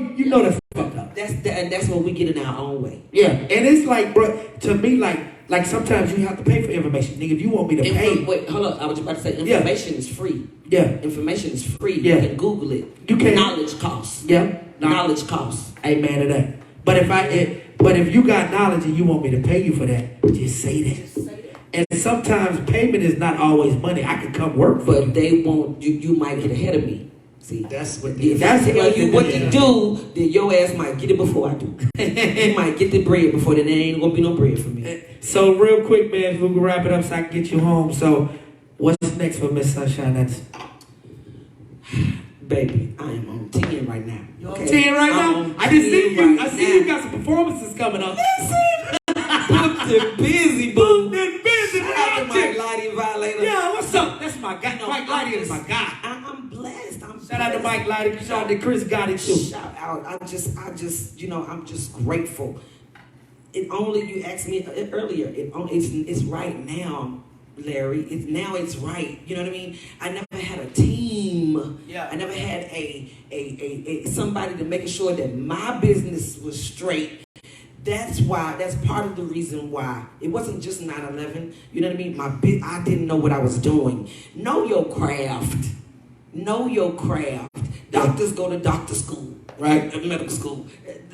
that's fucked up. That's what we get in our own way. Yeah, and it's like, bro, to me, like sometimes you have to pay for information. Nigga, if you want me to pay. Wait, hold up. I was about to say, information is free. Yeah. Information is free. Yeah. You can Google it. You can. Knowledge costs. Yeah. Knowledge costs. Amen to that. But if you got knowledge and you want me to pay you for that, just say that. And sometimes payment is not always money. I can come work for you. But they won't. You might get ahead of me. See, That's what if I tell you what to do, then your ass might get it before I do. You might get the bread before, then there ain't gonna be no bread for me. So real quick, man, we can wrap it up so I can get you home. So what's next for Miss Sunshine? Baby, I am on 10 right now. Okay. 10 right now? I just see you. I see you got some performances coming up. Listen, booked and busy, boo. Booked and busy. Mike Lighty Violator. Yeah, what's up? That's my guy. Mike Lighty is my guy. I'm blessed. Shout out to Mike Lighty. Shout out to Chris Gotti too. Shout out. I just, you know, I'm just grateful. You asked me earlier. It's right now, Larry. It's right. You know what I mean? I never had a team. Yeah. I never had a somebody to making sure that my business was straight. That's part of the reason why. It wasn't just 9/11. You know what I mean? I didn't know what I was doing. Know your craft. Know your craft. Doctors go to doctor school, right? Medical school.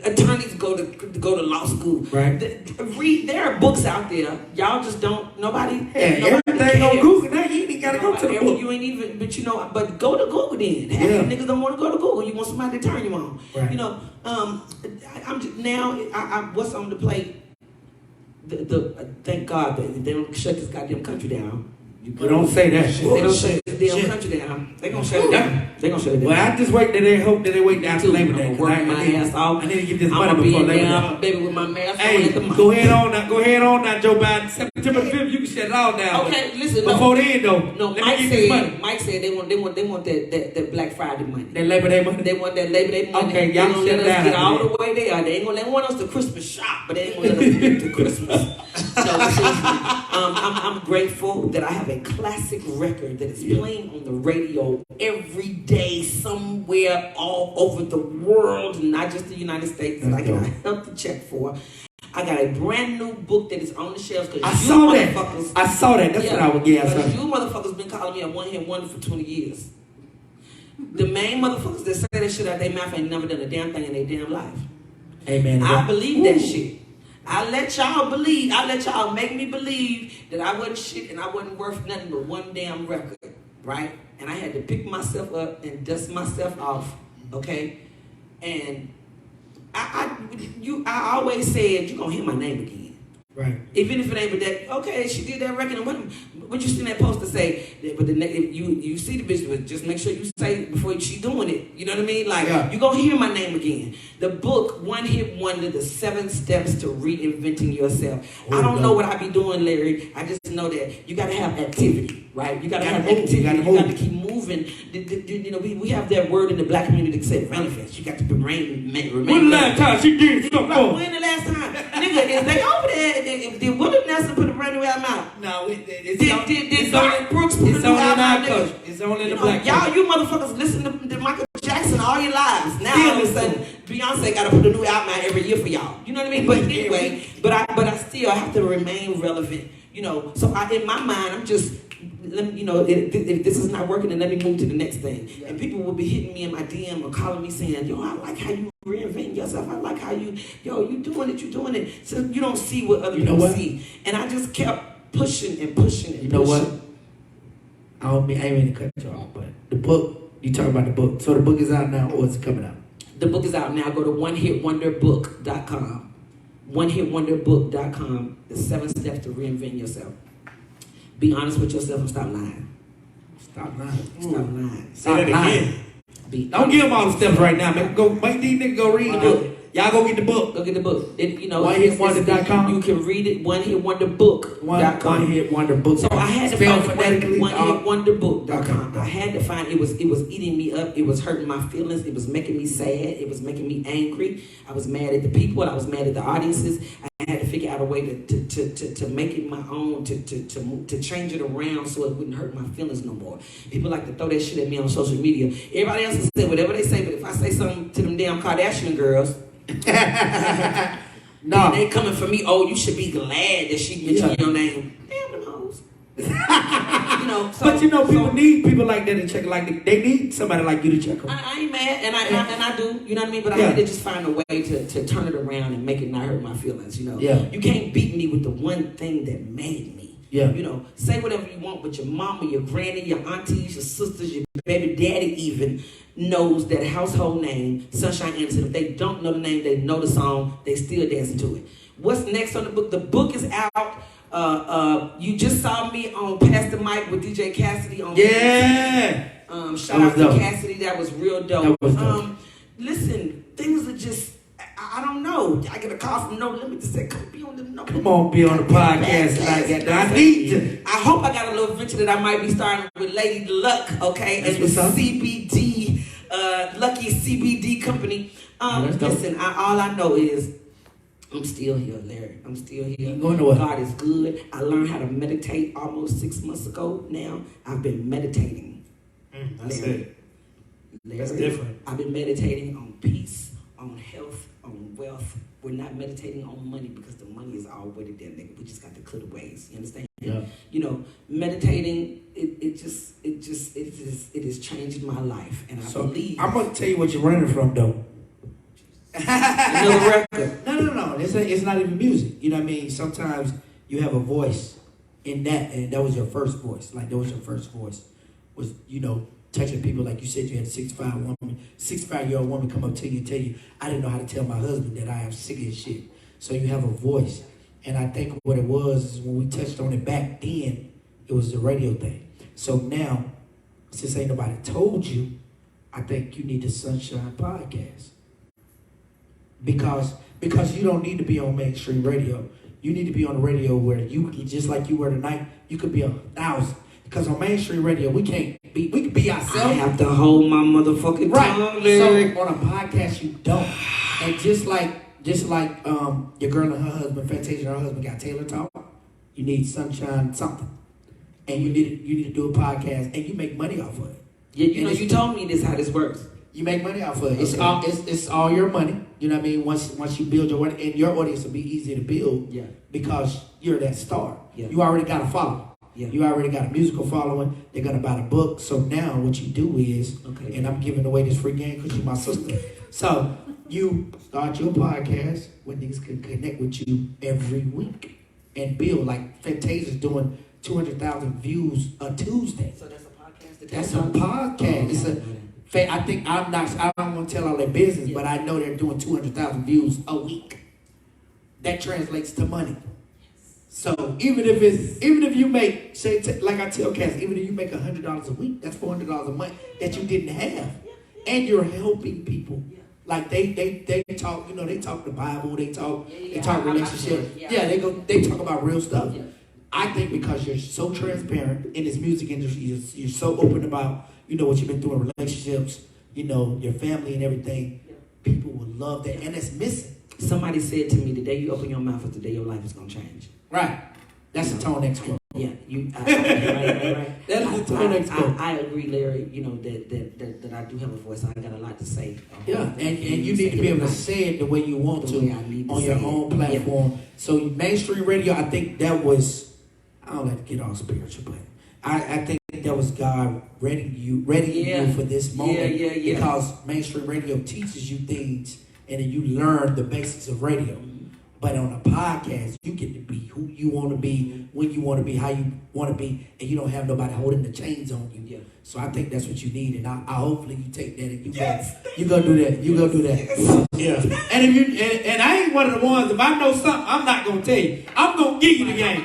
Attorneys go to law school. Right. There are books out there. Y'all just don't. Nobody. Everything on Google. Now you ain't gotta go to the book. You ain't even. But you know. But go to Google then. Half you niggas don't want to go to Google. You want somebody to turn you on. Right. You know. I'm just now. What's on the plate? Thank God that they don't shut this goddamn country down. But don't say that. They don't shut the damn country down. They gonna shut it down. They gonna shut it down. Well, I just wait that they hope that they wait after Labor Day. I'm working my ass off. I need to get this I'm money before Labor Day. I'm baby with my mask Hey, on at the month. go ahead on now, Joe Biden. September 5th, you can shut it all down. Okay, listen. Before then, though, no. Mike said they want that Black Friday money. That Labor Day money. They want that Labor Day money. Okay, y'all shut let us down. get All the way there. They want us to Christmas shop, but they ain't gonna let us get to Christmas. So I'm grateful that I have a classic record that is playing on the radio every day somewhere all over the world, not just the United States, that I got a healthy check for. I got a brand new book that is on the shelves. I saw that. That's what I would get. Because you motherfuckers been calling me a one-hit wonder for 20 years. The main motherfuckers that say that shit out their mouth ain't never done a damn thing in their damn life. Amen. I believe that shit. I let y'all make me believe that I wasn't shit and I wasn't worth nothing but one damn record, right? And I had to pick myself up and dust myself off, okay? And I always said, you're gonna hear my name again. Right. Even if it ain't but that, okay, she did that record, and what you see that poster say, but if you see the bitch, but just make sure you say it before she doing it. You know what I mean? Like, you gonna hear my name again. The book, One Hit Wonder, The 7 Steps to Reinventing Yourself. I don't know what I be doing, Larry. I just know that you gotta have activity, right? You gotta have activity. You gotta keep moving. You know, we have that word in the black community that says relevance. You got to remain. When the last time she did something? When the last time? Nigga, is they over there? Did Willie Nelson put a brand new album out? No, Did Garth Brooks put a new album out? It's only in the black y'all, you motherfuckers listen to Michael Jackson all your lives. Now all of a sudden, Beyonce got to put a new album out every year for y'all. You know what I mean? But anyway, but I still have to remain relevant. You know, so in my mind, I'm just, you know, if this is not working, then let me move to the next thing. Yeah. And people will be hitting me in my DM or calling me saying, yo, I like how you reinvent yourself. I like how you doing it. So you don't see what other people see. And I just kept pushing and pushing and pushing. You know what? I ain't mean to cut you off, but the book, you talk about the book. So the book is out now, or it's coming out? The book is out now. Go to onehitwonderbook.com. onehitwonderbook.com. The 7 steps to reinvent yourself. Be honest with yourself and stop lying. Stop lying. Stop lying. Say that again. Don't give them all the steps right now. Make these niggas go read the book. Y'all go get the book. Go get the book. OneHitWonder.com. You can read it. OneHitWonderBook.com. OneHitWonderBook. So I had to find OneHitWonderBook.com. I had to find it was eating me up. It was hurting my feelings. It was making me sad. It was making me angry. I was mad at the people. I was mad at the audiences. I had to figure out a way to make it my own, to change it around so it wouldn't hurt my feelings no more. People like to throw that shit at me on social media. Everybody else will say whatever they say, but if I say something to them damn Kardashian girls, no, they coming for me. Oh, you should be glad that she mentioned your name. Damn them hoes. But people need people like that to check. Like they need somebody like you to check them. I ain't mad, and I do. You know what I mean? But I had to just find a way to turn it around and make it not hurt my feelings. You know, you can't beat me with the one thing that made me. Yeah. You know, say whatever you want, but your mama, your granny, your aunties, your sisters, your baby daddy even knows that household name, Sunshine Anderson. If they don't know the name, they know the song, they still dancing to it. What's next on the book? The book is out. You just saw me on Pass the Mic with DJ Cassidy on shout out to Cassidy. That was real dope. Listen, things are just, I don't know. I get a call from No Limit to say, come be on the Come on, be on the podcast. I need to. I hope I got a little venture that I might be starting with Lady Luck, okay? And the CBD, Lucky CBD company. Listen, all I know is I'm still here, Larry. I'm still here. God is good. I learned how to meditate almost 6 months ago now. I've been meditating. That's it. That's different. I've been meditating on peace, on health, on wealth. We're not meditating on money because the money is already there, nigga. We just got to clear the ways. You understand? Yeah. You know, meditating, it is changing my life. And I believe. I'm going to tell you what you're running from, though. Another record. No. It's not even music. You know what I mean? Sometimes you have a voice in that, and that was your first voice. Like, that was your first voice. Was, touching people. Like you said, you had a 65-year-old woman come up to you and tell you, I didn't know how to tell my husband that I am sick of his shit. So you have a voice. And I think what it was is when we touched on it back then, It was the radio thing. So now, since ain't nobody told you, I think you need the Sunshine Podcast. Because you don't need to be on mainstream radio. You need to be on the radio where you just like you were tonight, you could be 1,000. Because on mainstream radio, we can be ourselves. I have to hold my motherfucking tongue, Larry. So on a podcast, you don't. And just like your girl and her husband, Fantasia and her husband got Taylor Talk, you need Sunshine something. And you need to do a podcast, and you make money off of it. Yeah, you told me this how this works. You make money off of it. It's all your money. You know what I mean? Once you build your audience, and your audience will be easy to build because you're that star. Yeah. You already got a following. Yeah. You already got a musical following. They're going to buy the book. So now what you do is, and I'm giving away this free game because you're my sister. So you start your podcast where niggas can connect with you every week and build. Like Fantasia's doing 200,000 views a Tuesday. So that's a podcast? That's a podcast. It's a... I think I don't want to tell all their business, but I know they're doing 200,000 views a week. That translates to money. So even if you make, like I tell cats, even if you make $100 a week, that's $400 a month that you didn't have, and you're helping people. Like they talk, they talk the Bible, they talk relationships. They talk about real stuff. I think because you're so transparent in this music industry, you're so open about what you've been through in relationships, your family and everything. People will love that, and it's missing. Somebody said to me, the day you open your mouth is the day your life is gonna change. Right. That's the Tone X quote. Yeah, right. That's the Tone X quote. I agree, Larry. That I do have a voice. I got a lot to say. Yeah, and you need to be able to say it the way you want to on your own platform. Yeah. So mainstream radio, I think that was, I don't like to get all spiritual, but I think that was God readying you for this moment. Yeah. Because mainstream radio teaches you things, and then you learn the basics of radio. But on a podcast, you get to be who you want to be, when you want to be, how you want to be, and you don't have nobody holding the chains on you. Yeah. So I think that's what you need, and I hopefully you take that and you go do that. You go do that. Yeah. And if and I ain't one of the ones. If I know something, I'm not gonna tell you. I'm gonna give you the game.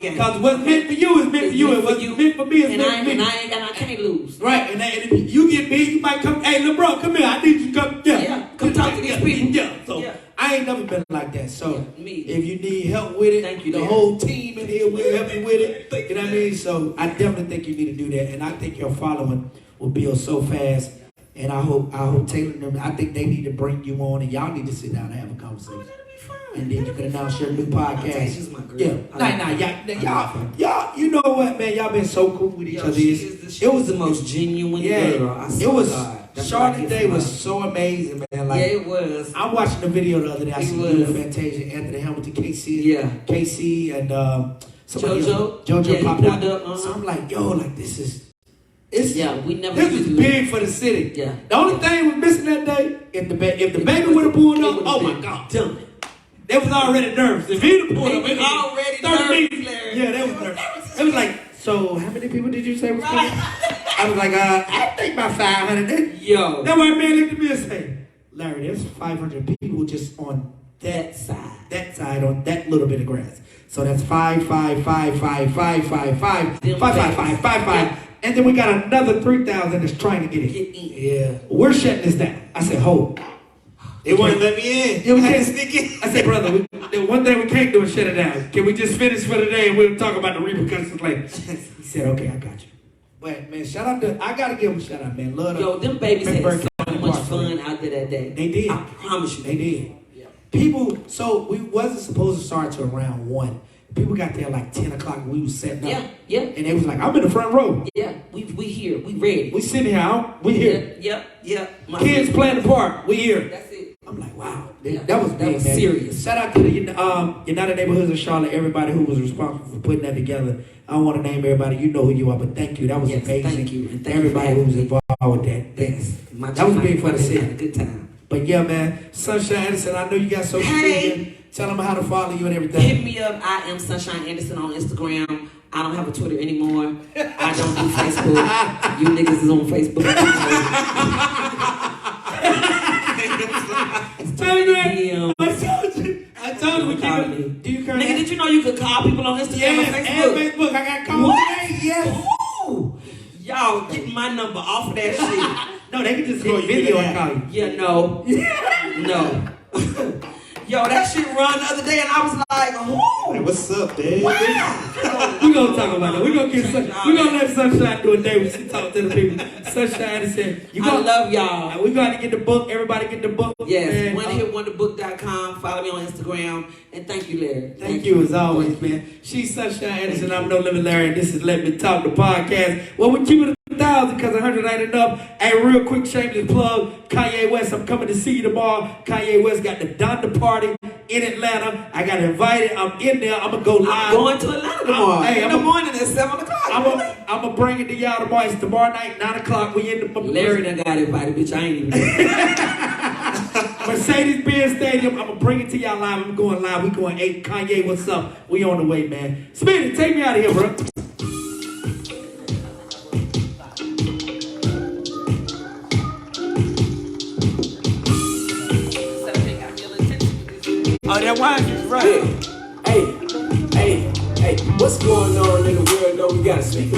Because what's meant for you is meant for you, and what's meant for me is meant for me. And I can't lose. Right. And if you get big, you might come. Hey, little bro, come here. I need you to come. Yeah. Come talk to these people. Yeah. So. Yeah. I ain't never been like that. So if you need help with it, the whole team in here will help you with it. You know what I mean? So I definitely think you need to do that. And I think your following will build so fast. And I hope Taylor and them, I think they need to bring you on, and y'all need to sit down and have a conversation. Oh, that'll be fun. And then you can announce your new podcast. She's my girl. Yeah. Y'all, you know what, man? Y'all been so cool with each other. It was the most genuine girl. It was. Charlotte Day was so amazing, man. Like, it was. I'm watching the video the other day. I see you, Fantasia, Anthony Hamilton, KC, and JoJo popped up. So I'm like, this is. This is big for the city. Yeah. The only thing was missing that day, if the baby would have pulled up, oh my God, done. They was already nervous. If he'd have pulled up, it was already 30 minutes. Yeah, they was nervous. It was like, so how many people did you say was coming? I was like, I think about 500. Yo. That white man looked at me and said, Larry, there's 500 people just on that side. That side on that little bit of grass. So that's 5. And then we got another 3,000 that's trying to get in. Yeah. We're shutting this down. I said, hold. They wouldn't let me in. Yeah, we can't sneak in. I said, brother, the one thing we can't do is shut it down. Can we just finish for the day and we'll talk about the repercussions later? He said, okay, I got you. But, man, shout out to, I got to give them a shout out, man. Love them babies had so much fun out there that day. They did. I promise you. They did. Yeah. People, so we wasn't supposed to start till around 1. People got there like 10 o'clock. We was setting up. Yeah. And they was like, I'm in the front row. Yeah, we here. We ready. We sitting here. We here. Yeah. Kids playing the part. We here. That's it. I'm like, wow. That was big, man. Serious. Shout out to the United Neighborhoods of Charlotte, everybody who was responsible for putting that together. I don't want to name everybody. You know who you are, but thank you. That was amazing. Thank you. And thank everybody you who was involved with that. That was big for the city. A good time. But yeah, man. Sunshine Anderson, I know you got social media. Tell them how to follow you and everything. Hit me up. I am Sunshine Anderson on Instagram. I don't have a Twitter anymore. I don't do Facebook. You niggas is on Facebook. I told you. Do you currently? Nigga, did you know you could call people on Instagram and Facebook? And Facebook. I got called. What? my number off of that shit. No, they can just hit video and call you. Yeah, no. No. Yo, that shit run the other day and I was like, whoo. Hey, what's up, Dad? Wow. We gonna talk about that. We gonna let Sunshine do a day when she talk to the people. Sunshine and said, I love y'all. We gotta get the book. Everybody get the book. Yes, wonderhitwonderbook.com. Follow me on Instagram. And thank you, Larry. Thank you as always, man. She's Sunshine Anderson. I'm No Limit Larry, and this is Let Me Talk the podcast. Well, we keep it 1,000 because 100 ain't enough. Hey, real quick shameless plug. Kanye West, I'm coming to see you tomorrow. Kanye West got the Donda party in Atlanta. I got invited. I'm in there. I'm gonna go live. I'm going to Atlanta tomorrow. In the morning at 7 o'clock. I'm gonna bring it to y'all tomorrow. It's tomorrow night, 9 o'clock. We in the Larry done got invited, bitch. I ain't even. Mercedes-Benz Stadium. I'm gonna bring it to y'all live. I'm going live. We going 8. Kanye, what's up? We on the way, man. Smitty, take me out of here, bro. Oh, that wine is right. Hey, what's going on in the world? Though we gotta speak